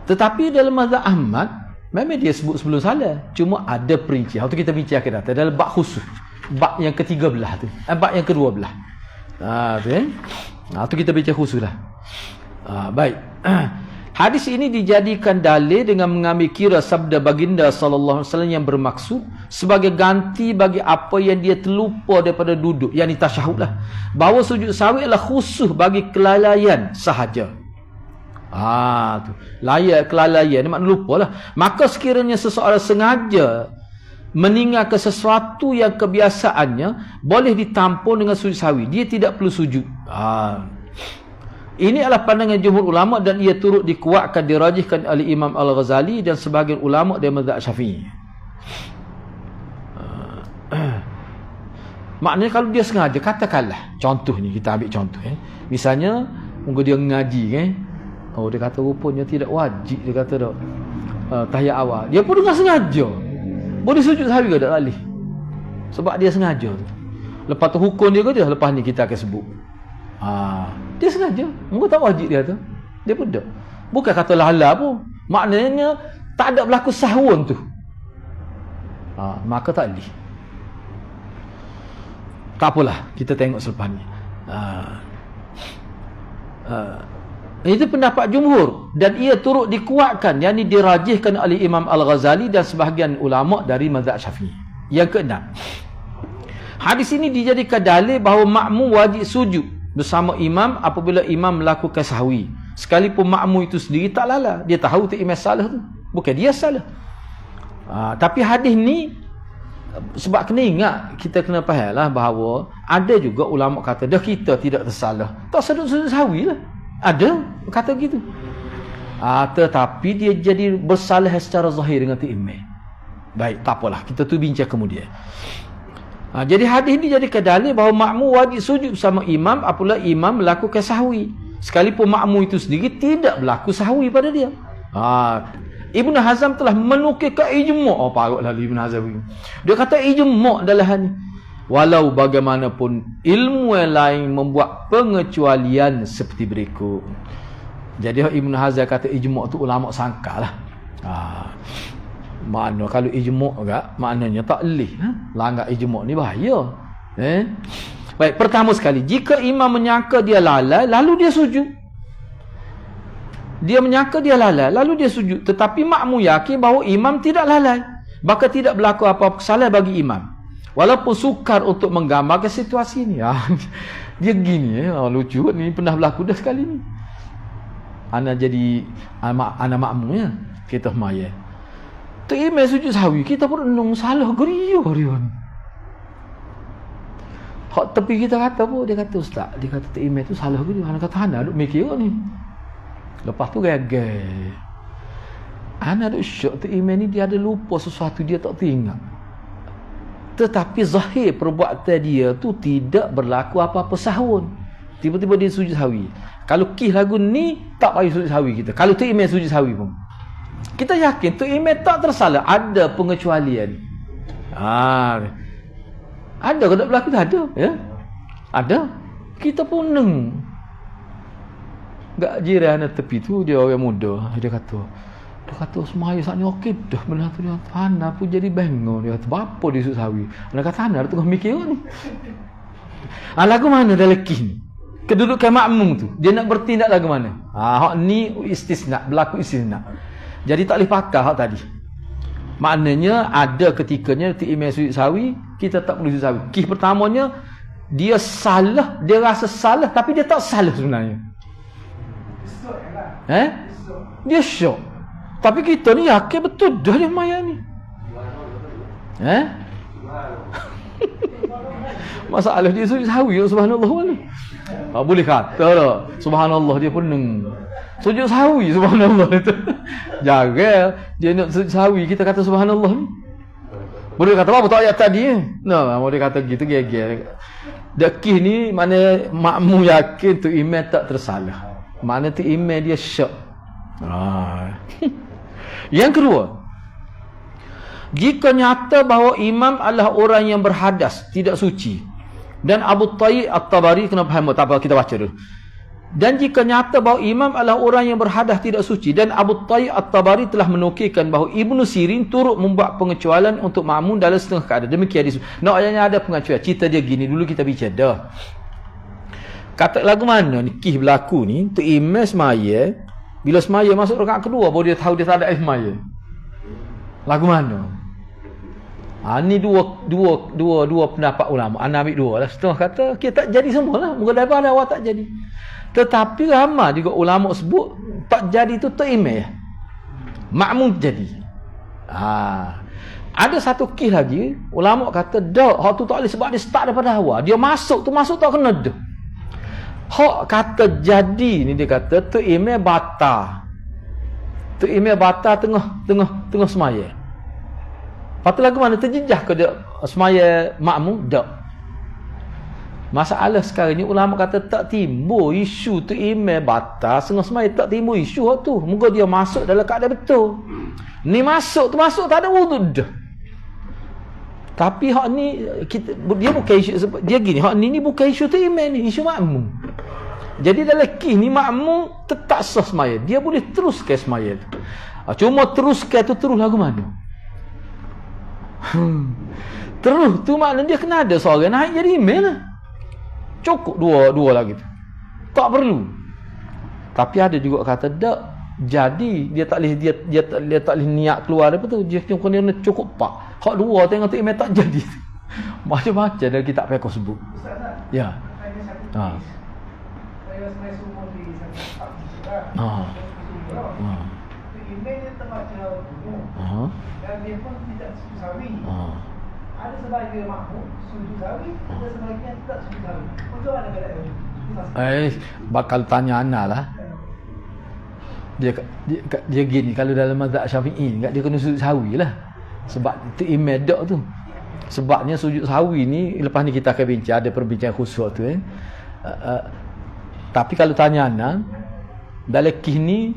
Speaker 1: Tetapi dalam mazhab Ahmad memang dia sebut sebelum salam, cuma ada perincian. Tu kita bincang akhir datang dalam bab khusus, bab yang ke-13 tu, bab yang ke-12. Tu kita bincang khusus lah. Baik. Hadis ini dijadikan dalil dengan mengambil kira sabda baginda sallallahu alaihi wasallam yang bermaksud sebagai ganti bagi apa yang dia terlupa daripada duduk, yakni tasyahud lah, bahawa sujud sahwi adalah khusus bagi kelalaian sahaja. Tu kelalaian ni makna lupa lah. Maka sekiranya seseorang sengaja meninggalkan sesuatu yang kebiasaannya, boleh ditampung dengan sujud sahwi. Dia tidak perlu sujud. Ini adalah pandangan jumhur ulama dan ia turut dikuatkan, dirajihkan oleh Imam Al-Ghazali dan sebahagian ulama dari mazhab Syafi'i. Maknanya kalau dia sengaja, katakanlah contoh ni, kita ambil contoh misalnya dia ngaji dia kata rupanya tidak wajib, dia kata dak tahiyat awal, dia pun dengan sengaja boleh sujud sahwi ke tak boleh, sebab dia sengaja tu. Lepas tu hukum dia ke dia, lepas ni kita akan sebut dia sengaja, tak wajib dia tu, dia pun tak, bukan kata lala pun, maknanya tak ada berlaku sahwun tu, maka tak boleh. Tak apalah, kita tengok selepas ni. Itu pendapat jumhur dan ia turut dikuatkan, yakni dirajihkan oleh Imam Al-Ghazali dan sebahagian ulama dari mazhab Syafi'i. Yang keenam, Hadis ini dijadikan dalil bahawa makmum wajib sujud bersama imam apabila imam melakukan sahwi. Sekalipun makmum itu sendiri tak lalai, dia tahu tu imam salah tu, bukan dia salah. Tapi hadis ni sebab kena ingat, kita kena fahamlah bahawa ada juga ulama kata dah kita tidak tersalah, tak sujud sahwi lah. Ada kata gitu. Tetapi dia jadi bersalah secara zahir dengan tu imam. Baik, tak apalah, kita tu bincang kemudian. Jadi hadis ini jadi dalil bahawa makmum wajib sujud bersama imam apabila imam melakukan sahwi. Sekalipun makmum itu sendiri tidak berlaku sahwi pada dia. Ibn Hazm telah menukilkan ijma'. Parutlah Ibn Hazm. Dia kata ijma' dalam hal ni. Walau bagaimanapun ilmu yang lain membuat pengecualian seperti berikut. Jadi Ibn Hazm kata ijma' tu ulama sangkalah. Makna kalau ijma' agak maknanya taklif, langgar ijma' ni bahaya. Baik, pertama sekali, jika imam menyangka dia lalai lalu dia sujud. Dia menyangka dia lalai lalu dia sujud, tetapi makmum yakin bahawa imam tidak lalai, maka tidak berlaku apa-apa kesalahan bagi imam. Walaupun sukar untuk menggambarkan situasi ni. Dia gini, lucu ni, pernah berlaku dah sekali ni. Ana jadi anak makmumnya, kita maya. Tu imam sujud sahwi, kita pun renung salah geriuh dia. Hak tepi kita kata apa? Dia kata ustaz, dia kata tu imam tu salah geriuh. Ana kata ana duk mikir ni. Lepas tu gagal. Ana duk syok tu imam ni dia ada lupa sesuatu, dia tak teringat. Tetapi zahir perbuatan dia tu tidak berlaku apa-apa sahun. Tiba-tiba dia sujud sahwi. Kalau kih lagu ni tak payah sujud sahwi kita. Kalau tu imam sujud sahwi pun, kita yakin tu imam tak tersalah. Ada pengecualian. Ada ke tak berlaku? Ada, ya? Ada. Kita pun neng. Gak jiran tepi tu dia orang muda. Dia kata semaya saat ni okey dah benar tu dia. Ana pun jadi bengong. Dia kata apa dia sujud sahwi. Dia kata ana tengah mikir ni. Lagu mana dah lekih ni? Kedudukan makmum tu. Dia nak bertindak lagu mana? Hak ni istisna, berlaku istisna. Jadi tak boleh pakai hak tadi. Maknanya ada ketikanya tu imam sujud sahwi, kita tak perlu sujud sahwi. Kih pertamanya dia salah, dia rasa salah tapi dia tak salah sebenarnya. Dia syok. Tapi kita ni yakin betul dah dia maya ni. Masalah dia sujud sahwi, subhanallah ni. Boleh kata tak? Subhanallah dia pun sujud sahwi, subhanallah itu. Jaga dia nak sujud sahwi, kita kata subhanallah ni. Boleh kata apa betul ayat tadi? Boleh kata gitu geger. Dakih ni mana makmum yakin tu imam tak tersalah. Mana tu imam dia syok. Yang kedua, jika nyata bahawa imam adalah orang yang berhadas, tidak suci, dan Abu Tayyib At-Tabari, kena faham tak apa, kita baca dulu. Dan jika nyata bahawa imam adalah orang yang berhadas tidak suci, dan Abu Tayyib At-Tabari telah menukilkan bahawa Ibnu Sirin turut membuat pengecualian untuk makmum dalam setengah keadaan. Demikian hadis. Naknya ada pengecualian. Cerita dia gini, dulu kita bicara dah. Kata lagu mana ni kih berlaku ni, tu imam semaya, bila semaya masuk rakaat kedua baru dia tahu dia tak ada semaya. Lagu mana? Ni dua pendapat ulama. Ana ambil dua lah. Setengah kata kita tak jadi semualah. Moga daripada awal tak jadi. Tetapi ramai juga ulama sebut tak jadi tu tak imam. Makmum jadi. Ada satu kih lagi ulama kata dak, hak tu tak boleh sebab dia start daripada awal. Dia masuk tak kena dah. Hak kata jadi ni dia kata tu imam batal. Tu imam batal tengah semaya. Lepas tu lagu mana terjejah ke dia semaya makmum? Tak. Masalah sekarang ni ulama kata tak timbul isu tu imam batal setengah semaya, tak timbul isu hak tu. Moga dia masuk dalam keadaan betul. Ni masuk tak ada wuduk dah. Tapi hak ni dia bukan isu, dia gini, hak ni bukan isu tu imam ni, isu makmum. Jadi dalam kih ni makmum tetap sah semaya. Dia boleh teruskan semaya tu. Cuma teruskan tu terus lagu mana? Terus tu maknanya dia kena ada seorang naik jadi imam lah. Cukup dua lagi tu. Tak perlu. Tapi ada juga kata tak jadi, dia tak boleh niat keluar daripada tu. Dia kena cukup pak. Hak dua tengok tu imam tak jadi. Macam-macam dalam kitab fiqh sebut. Ya. Ha.
Speaker 3: Saya semua di sana.
Speaker 1: Ha.
Speaker 3: Email dia tengah cerah dulu. Dan dia pun tidak sujud sawi. Ada sebahagian makmum sujud sawi, ada sebahagian tidak sujud sawi. Macam mana keadaan?
Speaker 1: Bakal tanya anak lah. Dia gini, kalau dalam mazhab Syafi'i dia kena sujud sawi lah. Sebab itu imedak tu. Sebabnya sujud sawi ni, lepas ni kita akan bincang, ada perbincangan khusus tu tapi kalau tanya anak, dalam kih ni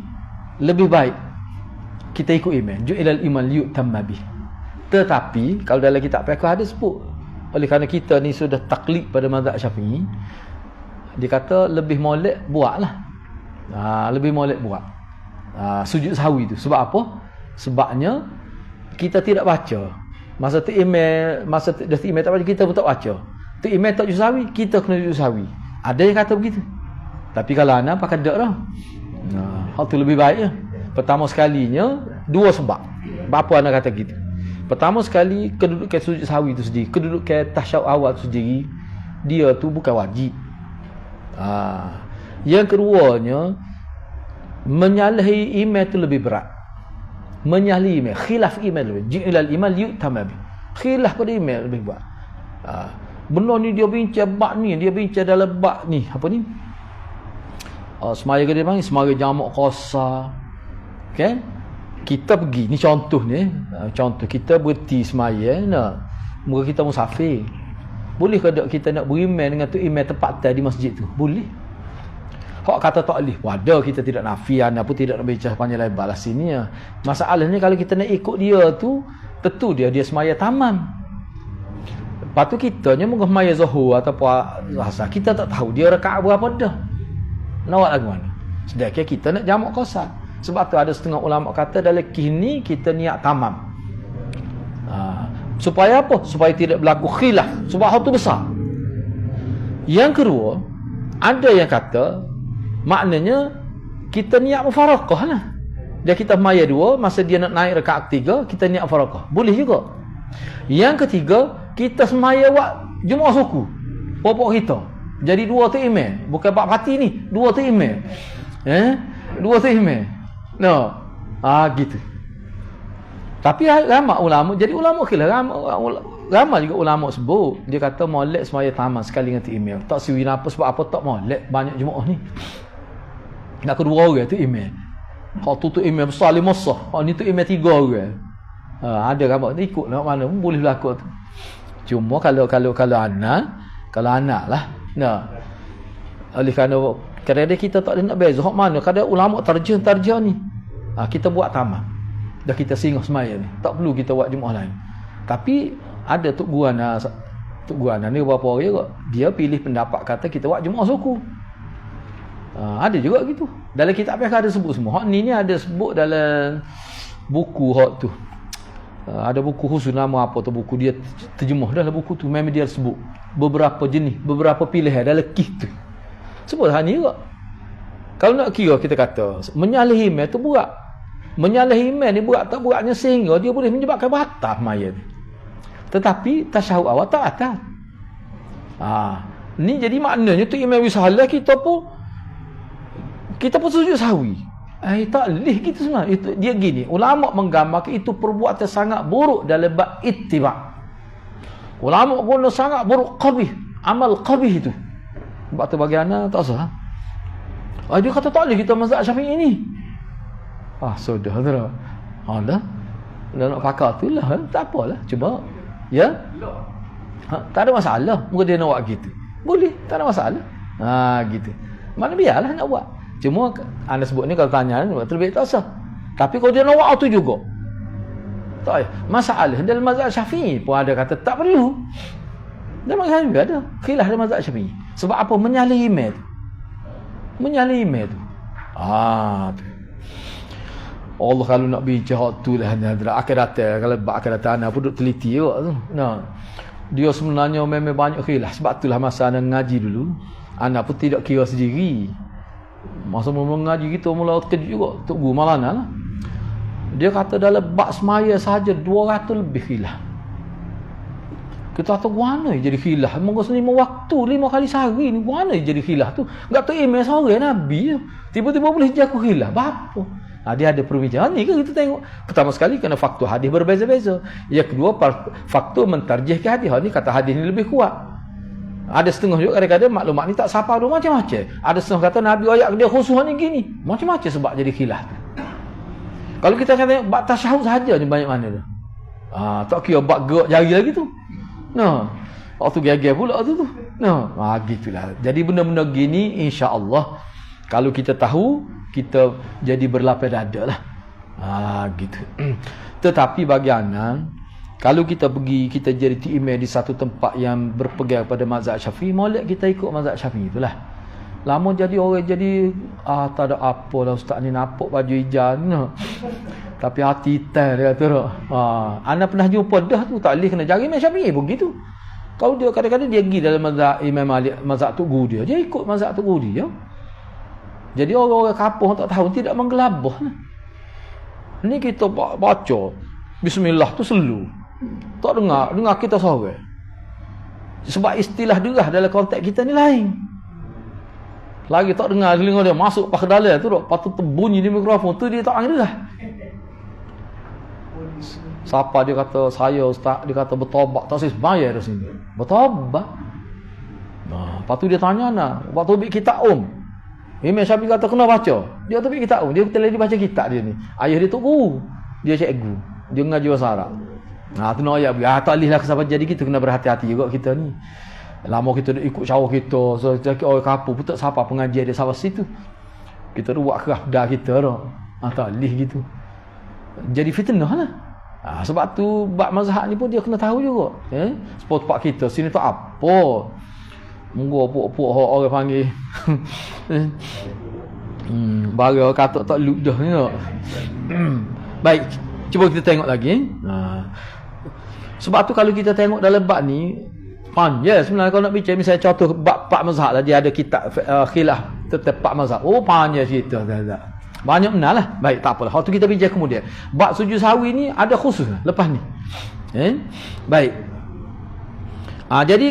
Speaker 1: lebih baik kita ikut imam. Ju'ilal iman liyutamma bih. Tetapi kalau dalam kitab fiqh ada sebut, oleh kerana kita ni sudah taklid pada mazhab Syafi'i, dia kata lebih molek buatlah. Lebih molek buat sujud sawi tu. Sebab apa? Sebabnya kita tidak baca. Masa tu email, masa tu dah email tak baca, kita pun tak baca. Tu email tak sujud sawi, kita kena sujud sawi. Ada yang kata begitu. Tapi kalau anak pakai dak dah. Hal tu lebih baik ya. Pertama sekalinya dua sebab. Apa anak kata gitu? Pertama sekali kedudukan sujud sawi tu sendiri, kedudukan tasyahud awal tu sendiri, dia tu bukan wajib. Yang keduanya, menyalahi email tu lebih berat. Menyalahi email, khilaf email lebih. Ji'ilal iman liyutamma bih. Khilaf pada email lebih buat. Benda ni dia bincang bab ni, dia bincang dalam bab ni, apa ni? Semaya ke dia panggil semaya jamak qasar. Kan? Kita pergi, ni contoh ni, contoh kita berhenti semaya nak muka kita musafir. Boleh ke tak kita nak beriman dengan tu imam tempatan di masjid tu? Boleh. Hak kata tak boleh. Wadah kita tidak nafi, anda pun tidak nak bincang panjang lebar lah sini ya. Masalahnya kalau kita nak ikut dia tu, tentu dia semaya tamam. Lepas tu kitanya mungkin semaya zuhur ataupun asar, kita tak tahu dia rakaat berapa dah. Nak buat lagu mana? Sedangkan kita nak jamak qasar. Sebab tu ada setengah ulama kata dalam kini kita niat tamam. Supaya apa? Supaya tidak berlaku khilaf. Sebab hal tu besar. Yang kedua, ada yang kata maknanya kita niat mufaraqah lah. Dia kita maya dua, masa dia nak naik rakaat tiga, kita niat mufaraqah. Boleh juga. Yang ketiga, kita semaya buat Jumaat suku. Pokok kita. Jadi dua tu imam. Bukan bab hati ni. Dua tu imam. Dua tu imam. No. Gitu. Tapi ramai ulama, jadi ulama khilaf, ramai juga ulama sebut, dia kata molek semaya tamat sekali dengan tu email. Tak siwi apa sebab apa tak molek banyak jemaah ni. Nak kedua orang tu email. Hak tu email besar 5 sah. Hak ni tu email 3 orang. Ada ramai ikut nak mana pun boleh berlaku tu. Cuma kalau anak lah. Nah. Oleh kerana kadang-kadang kita tak ada nak beza hak mana, kadang ulama tarjah ni. Kita buat tamat. Dah kita singgah semaya ni. Tak perlu kita buat Jumaat lain. Tapi ada Tok Guana ni berapa orang juga. Dia pilih pendapat kata kita buat Jumaat suku. Ada juga gitu. Dalam kitab fiqh ada sebut semua. Hak ni ada sebut dalam buku hak tu. Ada buku khusus nama apa tu, buku dia terjemuh dalam buku tu. Memang dia sebut beberapa jenis, beberapa pilihan dalam kih tu. Sebut hal ni juga. Kalau nak kira kita kata menyalahi imam tu berat. Menyalahi imam ni berat tak beratnya sehingga dia boleh menyebabkan batal mayat. Tetapi tasyahud awal tak batal. Ni jadi maknanya tu imam wisalah kita pun sujud sahwi. Tak boleh gitu semua. Itu dia gini, ulama menggambarkan itu perbuatan sangat buruk dalam bab ittiba'. Ulama pun sangat buruk, qabih, amal qabih itu. Sebab tu bagi anak tak sah. Dia kata tak boleh kita mazhab Syafi'i ni. Sudah dah. Dah nak pakar tu lah, tak apalah, cuba ya. Tak ada masalah. Muka dia nak buat gitu. Boleh, tak ada masalah. Gitu. Mana biarlah nak buat. Cuma anda sebut ni kalau tanya terlebih tak sah. Tapi kalau dia nak buat tu juga. Tak payah. Masalah dalam mazhab Syafi'i pun ada kata tak perlu. Dalam mazhab Syafi'i ada. Khilaf dalam mazhab Syafi'i. Sebab apa? Menyalahi imam tu. Menyalahi imam tu. Tu. Allah kalau nak bincang hak tu lah akan datang, kalau akan datang anak pun duduk teliti juga tu. Dia sebenarnya memang banyak khilaf. Sebab itulah masa anak ngaji dulu, anak pun tidak kira sendiri. Masa mula ngaji kita mula terkejut juga. Tok Guru Malana lah. Dia kata dalam bab semaya saja 200 lebih khilaf. Kita tahu mana jadi khilaf. Mungkin 5 waktu 5 kali sehari ni mana jadi khilaf tu. Enggak tahu email sore Nabi je. Tiba-tiba boleh jago khilaf. Apa? Dia ada perbincangan ni kan kita tengok. Pertama sekali kerana faktor hadis berbeza-beza. Yang kedua faktor mentarjihkan hadis. Ni kata hadis ni lebih kuat. Ada setengah juga kadang-kadang maklumat ni tak sapa tu macam-macam. Ada setengah kata Nabi ayat dia khusus ni gini. Macam-macam sebab jadi khilaf tu. Kalau kita kata bab tasyahud saja ni banyak mana tu. Tak kira bab gerak jari lagi tu. Waktu gagah pula tu. Gitulah. Jadi benda-benda gini insya-Allah kalau kita tahu kita jadi berlapis dada lah. Gitu. Tetapi bagi anak, kalau kita pergi, kita jadi email di satu tempat yang berpegang pada mazhab Syafi'i, molek kita ikut mazhab Syafi'i itulah. Lama jadi orang jadi tak ada apa lah ustaz ni nampak baju hijau ni. Tapi hati hitam dia kata. Ana pernah jumpa dah tu tak boleh kena jari Imam Syafi'i pun gitu. Kalau dia kadang-kadang dia pergi dalam mazhab Imam Malik, mazhab Tok Guru dia ikut mazhab Tok Guru dia. Jadi orang-orang kampung tak tahu tidak menggelabah. Ni kita baca bismillah tu selalu. Tak dengar kita sorang. Sebab istilah derah dalam konteks kita ni lain. Lagi tak dengar telinga dia masuk pak dalam tu patut terbunyi di mikrofon tu dia tak angin derah. Siapa dia kata saya ustaz, dia kata bertobat tak saya bayar dah sini. Bertobat. Lepas tu dia tanya waktu ambil kitab Imam Syafi'i kata kena baca. Dia tu pergi kitab. Dia telah baca kitab dia ni. Ayah dia tu guru. Dia cikgu. Dia mengaji bahasa Arab. Tu nak ayat. Tak boleh lah kesempatan jadi kita kena berhati-hati juga kita ni. Lama kita ikut cara kita. So, orang kapur pun tak siapa pengajian dia sampai situ. Kita buat kerafdah kita dah. Tak boleh gitu. Jadi fitnah lah. Sebab tu bab mazhab ni pun dia kena tahu juga. Sebab tempat kita sini tu apa. Munggu puak-puak orang panggil. Bara katuk tak ludah ni tak. Baik, cuba kita tengok lagi. Sebab tu kalau kita tengok dalam bab ni panjang sebenarnya kalau nak bincang misalnya contoh bab 4 mazhab lah dia ada kitab khilaf tetap 4 mazhab. Panjang cerita tak. Banyak benar lah. Baik, tak apalah. Waktu kita bincang kemudian. Bab sujud sahwi ni ada khusus lepas ni. Baik. Jadi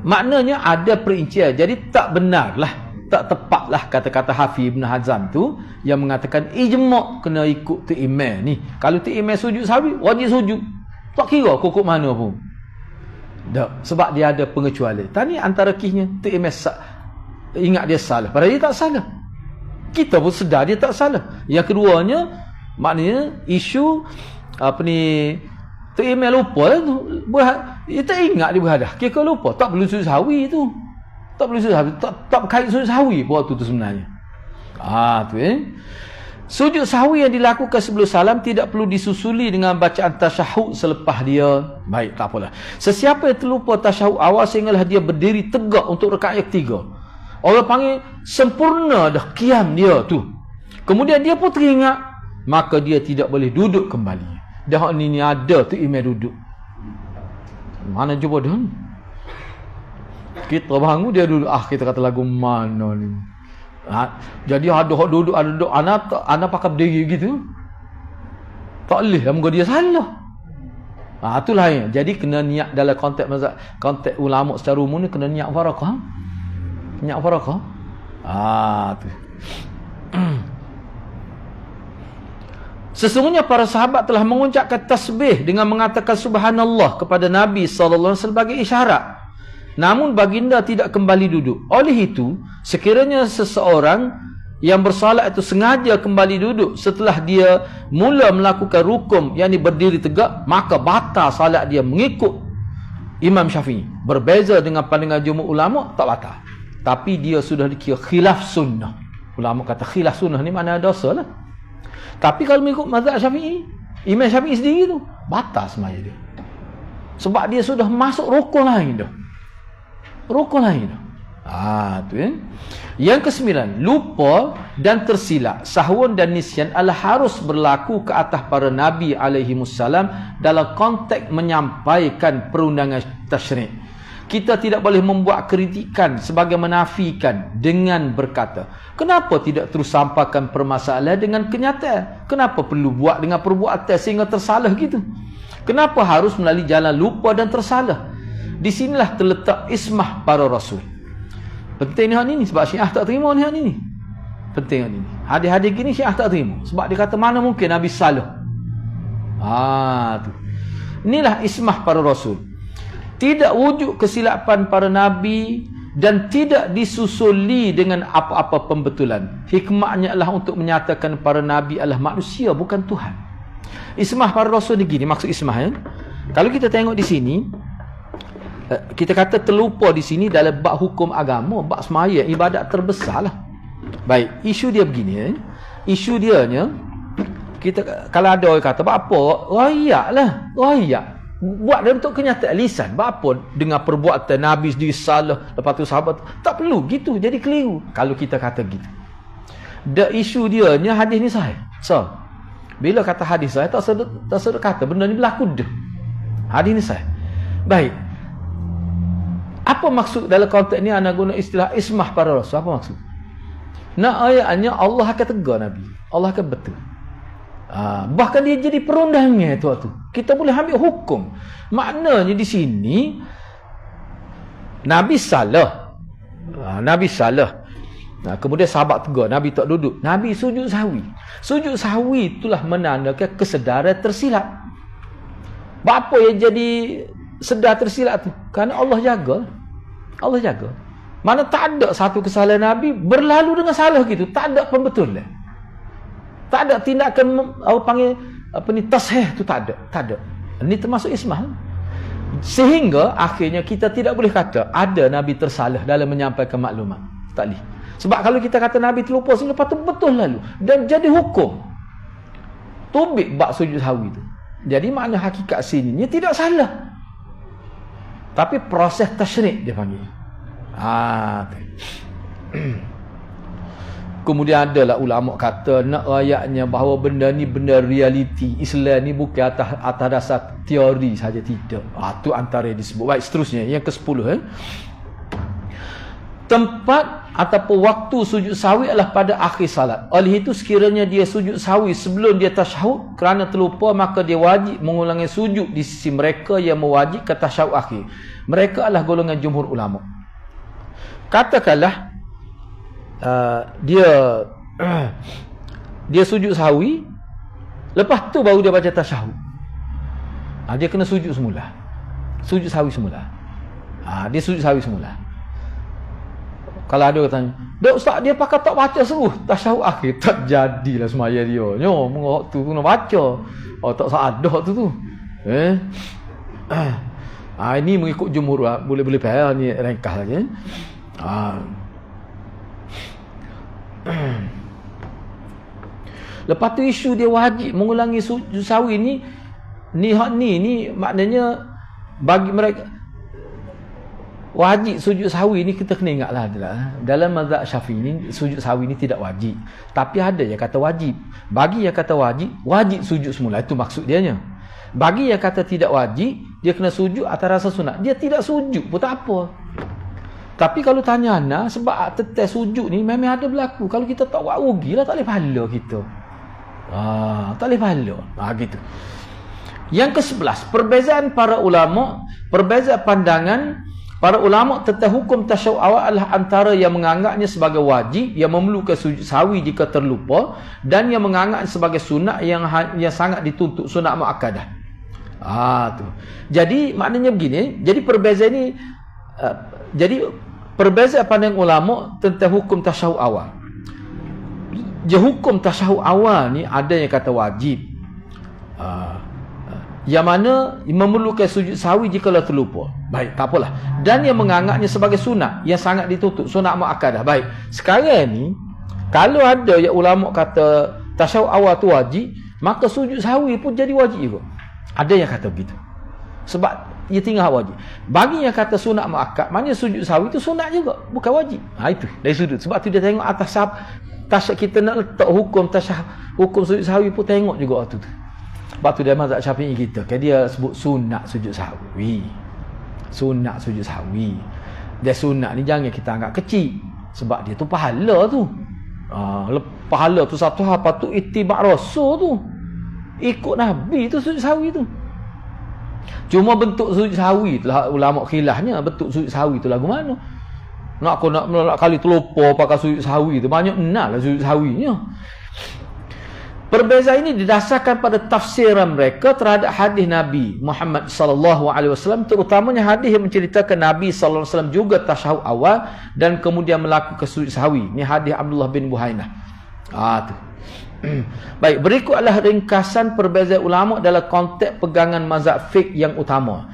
Speaker 1: maknanya ada perincian. Jadi tak benarlah, tak tepatlah kata-kata Hafiz Ibn Hazm tu yang mengatakan ijma' kena ikut tu imam ni. Kalau tu imam sujud sahwi, wajib sujud. Tak kira kukuk mana pun. Tak, sebab dia ada pengecualian. Tadi antara kisahnya tu imam ingat dia salah. Padahal dia tak salah. Kita pun sedar dia tak salah. Yang keduanya maknanya isu tu email lupa lah tu. Dia tak ingat dia berhadah. Kira lupa. Tak perlu sujud sahwi tu. Tak perlu sujud sahwi. Tak berkait sujud sahwi waktu tu sebenarnya. Sujud sahwi yang dilakukan sebelum salam tidak perlu disusuli dengan bacaan tasyahud selepas dia. Baik, tak apalah. Sesiapa yang terlupa tasyahud awal sehinggalah dia berdiri tegak untuk rakaat yang ketiga. Orang panggil sempurna dah qiyam dia tu. Kemudian dia pun teringat, maka dia tidak boleh duduk kembali. Dah ni ada tu imam duduk. Mana cuba dah ni? Kita bangun dia duduk. Kita kata lagu mana ni? Jadi ada hak duduk, ada duduk. Anak pakai berdiri gitu. Tak boleh lah, dia salah. Itulah yang. Jadi kena niat dalam konteks mazhab, konteks ulama secara umum ni kena niat farakah. Niat farakah. Tu. Sesungguhnya para sahabat telah mengucapkan tasbih dengan mengatakan subhanallah kepada Nabi SAW sebagai isyarat. Namun baginda tidak kembali duduk. Oleh itu, sekiranya seseorang yang bersalat itu sengaja kembali duduk setelah dia mula melakukan rukun, yakni berdiri tegak, maka batal salat dia mengikut Imam Syafi'i. Berbeza dengan pandangan jumhur ulama, tak batal. Tapi dia sudah dikira khilaf sunnah. Ulama kata khilaf sunnah ni mana dosa lah. Tapi kalau mengikut mazhab Syafi'i, Imam Syafi'i sendiri tu batal semaya dia. Sebab dia sudah masuk rukun lain dah. Rukun lain dah. Tu ya. Yang ke-9, lupa dan tersilap, sahwan dan nisyan adalah harus berlaku ke atas para nabi alaihi wassalam dalam konteks menyampaikan perundangan tasyrik. Kita tidak boleh membuat kritikan sebagai menafikan dengan berkata, kenapa tidak terus sampaikan permasalahan dengan kenyataan? Kenapa perlu buat dengan perbuatan sehingga tersalah gitu? Kenapa harus melalui jalan lupa dan tersalah? Di sinilah terletak ismah para rasul. Penting ni hak ni sebab Syiah tak terima ni hak ni. Penting hak ni. Hadis-hadis gini Syiah tak terima sebab dia kata mana mungkin Nabi salah. Tu. Inilah ismah para rasul. Tidak wujud kesilapan para nabi dan tidak disusuli dengan apa-apa pembetulan. Hikmahnya adalah untuk menyatakan para nabi adalah manusia, bukan Tuhan. Ismah para rasul ni gini, maksud ismah ya. Kalau kita tengok di sini, kita kata terlupa di sini dalam bab hukum agama, bab semaya, ibadat terbesarlah. Baik, isu dia begini ya. Isu dia nya, kita kalau ada orang kata, apa? Royak. Buat dia untuk kenyataan lisan. Apa dengan perbuatan Nabi sendiri salah, lepas tu sahabat tak perlu gitu, jadi keliru kalau kita kata gitu. Isu dia ni hadis ni sahih. So, bila kata hadis sahih tak sedar kata benda ni berlaku dah. Hadis ni sahih. Baik. Apa maksud dalam konteks ni ana guna istilah ismah para rasul? Apa maksud? Nak ayatnya Allah akan tegur Nabi. Allah akan betul. Bahkan dia jadi perundangan tu. Kita boleh ambil hukum. Maknanya di sini Nabi salah. Nabi salah. Kemudian sahabat tegur, Nabi tak duduk. Nabi sujud sahwi. Sujud sahwi itulah menandakan kesedaran tersilap. Apa yang jadi sedar tersilap tu? Kerana Allah jaga. Allah jaga. Mana tak ada satu kesalahan Nabi berlalu dengan salah gitu. Tak ada pembetulan. Tak ada tindakan tasheh tu tak ada. Ini termasuk ismah. Sehingga akhirnya kita tidak boleh kata ada Nabi tersalah dalam menyampaikan maklumat. Tak boleh. Sebab kalau kita kata Nabi terlupa selepas tu betul lalu dan jadi hukum. Tubik bab sujud sahwi tu. Jadi makna hakikat sini dia tidak salah. Tapi proses tasyrik dia panggil. Kemudian adalah ulama kata nak ayatnya bahawa benda ni benda realiti. Islam ni bukan atas dasar teori saja, tidak. Tu antara yang disebut. Baik, seterusnya yang ke-10 Tempat ataupun waktu sujud sahwi adalah pada akhir salat. Oleh itu sekiranya dia sujud sahwi sebelum dia tasyahud kerana terlupa, maka dia wajib mengulangi sujud di sisi mereka yang mewajibkan tasyahud akhir. Mereka adalah golongan jumhur ulama. Katakanlah dia sujud sahwi, lepas tu baru dia baca tasyahud. Dia kena sujud semula. Sujud sahwi semula. Dia sujud sahwi semula. Kalau ada orang tanya, "Dok Ustaz, dia pakai tak baca suruh tasyahud akhir." Tak jadilah semaya dia. Mengok tu kena baca. Tak sadah tu. Ini mengikut jumhur boleh faham ni ringkas lagi. Lepas tu isu dia wajib mengulangi sujud sahwi ni maknanya bagi mereka wajib sujud sahwi ni kita kena ingatlah dalam mazhab Syafi'i ni sujud sahwi ni tidak wajib, tapi ada yang kata wajib. Bagi yang kata wajib sujud semula, itu maksud dianya. Bagi yang kata tidak wajib, dia kena sujud atas rasa sunat, dia tidak sujud pun tak apa. Tapi kalau tanya anak, sebab tetes sujud ni memang ada berlaku. Kalau kita tak buat rugilah, tak boleh pahala kita. Tak boleh pahala. Gitu. Yang ke-11, perbezaan para ulama, perbezaan pandangan para ulama tentang hukum tasyahud awal adalah antara yang menganggapnya sebagai wajib, yang memerlukan sujud sahwi jika terlupa, dan yang menganggapnya sebagai sunat yang sangat dituntut, sunat muakkadah. Tu. Jadi maknanya begini, jadi perbezaan ni jadi perbezaan pandangan ulama tentang hukum tasyahud awal. Hukum tasyahud awal ni ada yang kata wajib. Yang mana memerlukan sujud sahwi jika terlupa. Baik, tak apalah. Dan yang menganggapnya sebagai sunat yang sangat dituntut, sunat muakkadah. Baik. Sekarang ni kalau ada yang ulama kata tasyahud awal tu wajib, maka sujud sahwi pun jadi wajib juga. Ada yang kata begitu. Sebab ia tinggal wajib. Bagi yang kata sunat muakkad, maknanya sujud sahwi itu sunat juga, bukan wajib. Itu dari sudut. Sebab tu dia tengok atas tasyahud, kita nak letak hukum sujud sahwi pun tengok juga waktu tu. Sebab tu dia mazhab Syafi'i kita, kan dia sebut sunat sujud sahwi. Sunat sujud sahwi. Dia sunat ni jangan kita anggap kecil, sebab dia tu pahala tu. Pahala tu satu hal, patut ittiba' rasul tu. Ikut Nabi tu sujud sahwi tu. Cuma bentuk sujud sahwi itulah ulama khilafnya, bentuk sujud sahwi tu lagu mana? Nak kali terlupa pakai sujud sahwi tu, banyak enaklah sujud sahwinya. Perbezaan ini didasarkan pada tafsiran mereka terhadap hadis Nabi Muhammad sallallahu alaihi wasallam, terutamanya hadis yang menceritakan Nabi sallallahu alaihi wasallam juga tasyahud awal dan kemudian melakukan sujud sahwi. Ini hadis Abdullah bin Buhainah. Tu. Baik, berikut adalah ringkasan perbezaan ulama dalam konteks pegangan mazhab fiqh yang utama.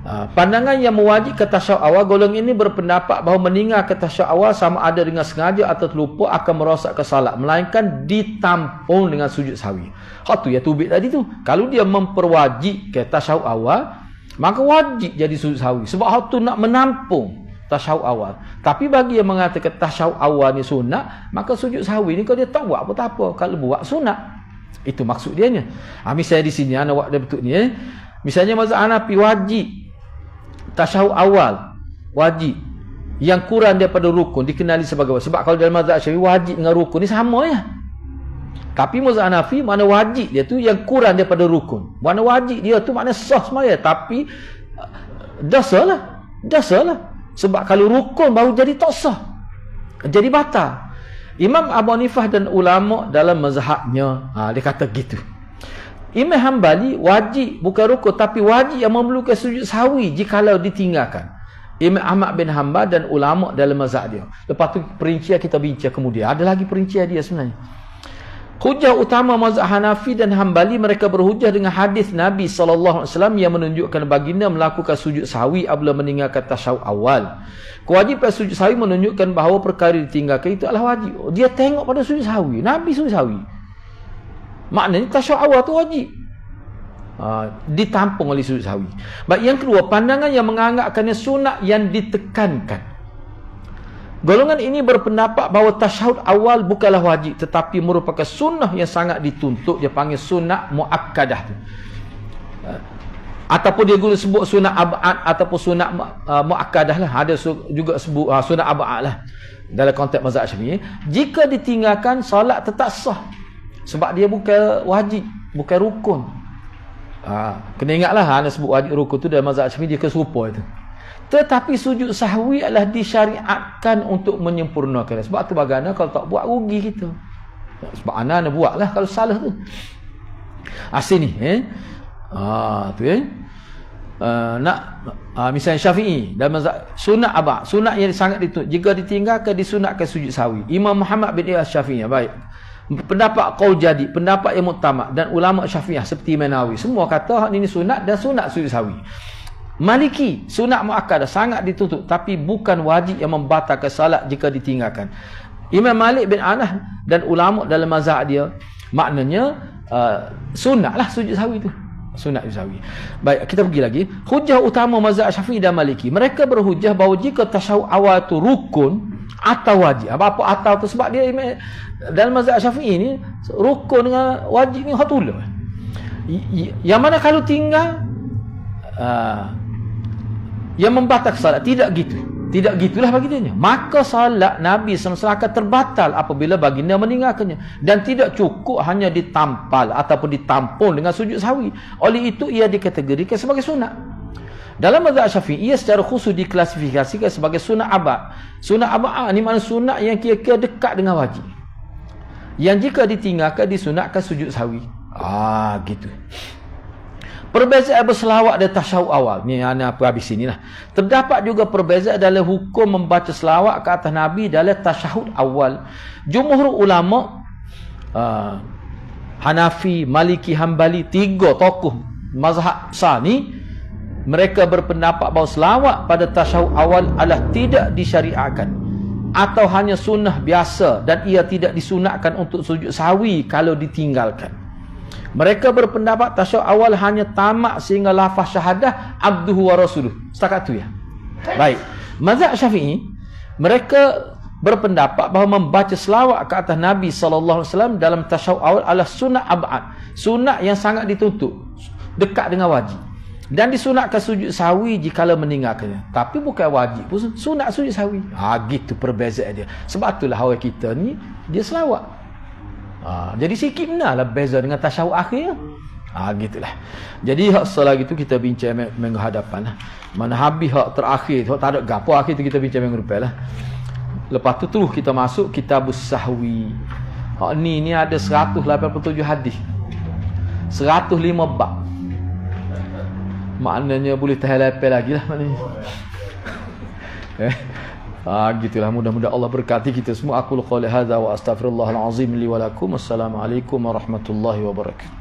Speaker 1: Pandangan yang mewajibkan tasyahud awal, golongan ini berpendapat bahawa meninggalkan tasyahud awal sama ada dengan sengaja atau terlupa akan merosakkan salat, melainkan ditampung dengan sujud sahwi. Hak tu ya tubik tadi tu. Kalau dia memperwajibkan tasyahud awal, maka wajib jadi sujud sahwi. Sebab hak tu nak menampung tasyahud awal. Tapi bagi yang mengatakan tasyahud awal ni sunat, maka sujud sahwi ni kalau dia tak buat apa-apa, kalau buat sunat. Itu maksud dia ni. Misalnya di sini ana buat dia betul ni. Misalnya mazhab Hanafi wajib tasyahud awal, wajib. Yang kurang daripada rukun dikenali sebagai wajib. Sebab kalau dalam mazhab Syafi'i wajib dengan rukun ni sama ya. Tapi mazhab Hanafi mana wajib dia tu yang kurang daripada rukun. Mana wajib dia tu makna sah semaya, tapi dosa lah. Sebab kalau rukun baru jadi tak sah, jadi batal. Imam Abu Hanifah dan ulama dalam mazhabnya dia kata gitu. Imam Hanbali wajib bukan rukun, tapi wajib yang memerlukan sujud sahwi jikalau ditinggalkan. Imam Ahmad bin Hanbal dan ulama dalam mazhab dia. Lepas tu perincian kita bincang kemudian. Ada lagi perincian dia sebenarnya. Hujah utama mazhab Hanafi dan Hanbali, mereka berhujah dengan hadis Nabi sallallahu alaihi wasallam yang menunjukkan baginda melakukan sujud sahwi apabila meninggalkan tasyahud awal. Kewajipan sujud sahwi menunjukkan bahawa perkara ditinggalkan itu adalah wajib. Dia tengok pada sujud sahwi, Nabi sujud sahwi. Maknanya tasyahud awal tu wajib. Ditampung oleh sujud sahwi. Baik, yang kedua, pandangan yang menganggapkannya sunat yang ditekankan. Golongan ini berpendapat bahawa tasyahud awal bukanlah wajib, tetapi merupakan sunnah yang sangat dituntut. Dia panggil sunat muakkadah tu. Ataupun dia guna sebut sunat ab'ad ataupun sunat muakkadah lah. Ada juga sebut sunat ab'ad lah dalam konteks mazhab Syafi'i. Jika ditinggalkan, solat tetap sah. Sebab dia bukan wajib, bukan rukun. Kena ingatlah ana sebut wajib rukun tu dalam mazhab Syafi'i dia keserupa itu. Tetapi sujud sahwi adalah disyariatkan untuk menyempurnakan. Sebab tu bagaimana kalau tak buat rugi kita. Sebab ana buatlah kalau salah tu. Sini tu misalnya Syafi'i dalam mazhab sunat abad, sunat yang sangat dituntut, jika ditinggalkan disunatkan sujud sahwi. Imam Muhammad bin Syafi'i, baik, pendapat qaul jadi, pendapat yang muktamad, dan ulama Syafi'iyah seperti Imam Nawawi semua kata hak ini sunat dan sunat sujud sahwi. Maliki sunat muakkadah sangat dituntut, tapi bukan wajib yang membatalkan salat jika ditinggalkan. Imam Malik bin Anas dan ulama dalam mazhab dia, maknanya sunatlah sujud sahwi itu. Sunat sujud sahwi. Baik, kita pergi lagi. Hujah utama mazhab Syafi'i dan Maliki, mereka berhujah bahawa jika tasyahud awal itu rukun atau wajib. Apa atau tu sebab dia dalam mazhab Syafi'i ni rukun dengan wajib ni hatulah. Yang mana kalau tinggal yang membatalkan salat, tidak gitu. Tidak gitulah bagi dia. Maka salat Nabi SAW akan terbatal apabila baginda meninggalkannya, dan tidak cukup hanya ditampal ataupun ditampung dengan sujud sahwi. Oleh itu ia dikategorikan sebagai sunat. Dalam mazhab Syafi'i ia secara khusus diklasifikasikan sebagai sunat abad. Sunat abad ni makna sunat yang kira-kira dekat dengan wajib, yang jika ditinggalkan disunatkan sujud sahwi. Gitu. Perbezaan berselawat dan tasyahud awal. Ni ana apa habis sinilah. Terdapat juga perbezaan dalam hukum membaca selawat ke atas Nabi dalam tasyahud awal. Jumhur ulama Hanafi, Maliki, Hanbali, tiga tokoh mazhab besar ni, mereka berpendapat bahawa selawat pada tasyahud awal adalah tidak disyariatkan atau hanya sunnah biasa, dan ia tidak disunatkan untuk sujud sahwi kalau ditinggalkan. Mereka berpendapat tasyahud awal hanya tamat sehingga lafaz syahadah abduhu wa rasuluh. Setakat tu ya. Baik. Mazhab Syafi'i, mereka berpendapat bahawa membaca selawat ke atas Nabi SAW dalam tasyahud awal adalah sunat ab'ad. Sunat yang sangat dituntut, dekat dengan wajib, dan disunatkan sujud sahwi jikalau meninggalkannya. Tapi bukan wajib pun sunat sujud sahwi. Gitu perbezaan dia. Sebab itulah orang kita ni dia selawat. Jadi sikit benarlah beza dengan tasyahud akhir. Gitulah. Jadi hak selagi tu kita bincang minggu hadapan lah. Mana habis hak terakhir tu, hak tak ada gapo akhir tu kita bincang minggu depan lah. Lepas tu terus kita masuk kitabus sahwi. Hak ni ada 187 hadis. 105 bab. Maknanya boleh tahan lapel lagi lah maknanya. Gitulah, mudah-mudahan Allah berkati kita semua. Aku qouli hadza wa astaghfirullahal azim li wa lakum. Assalamualaikum warahmatullahi wabarakatuh.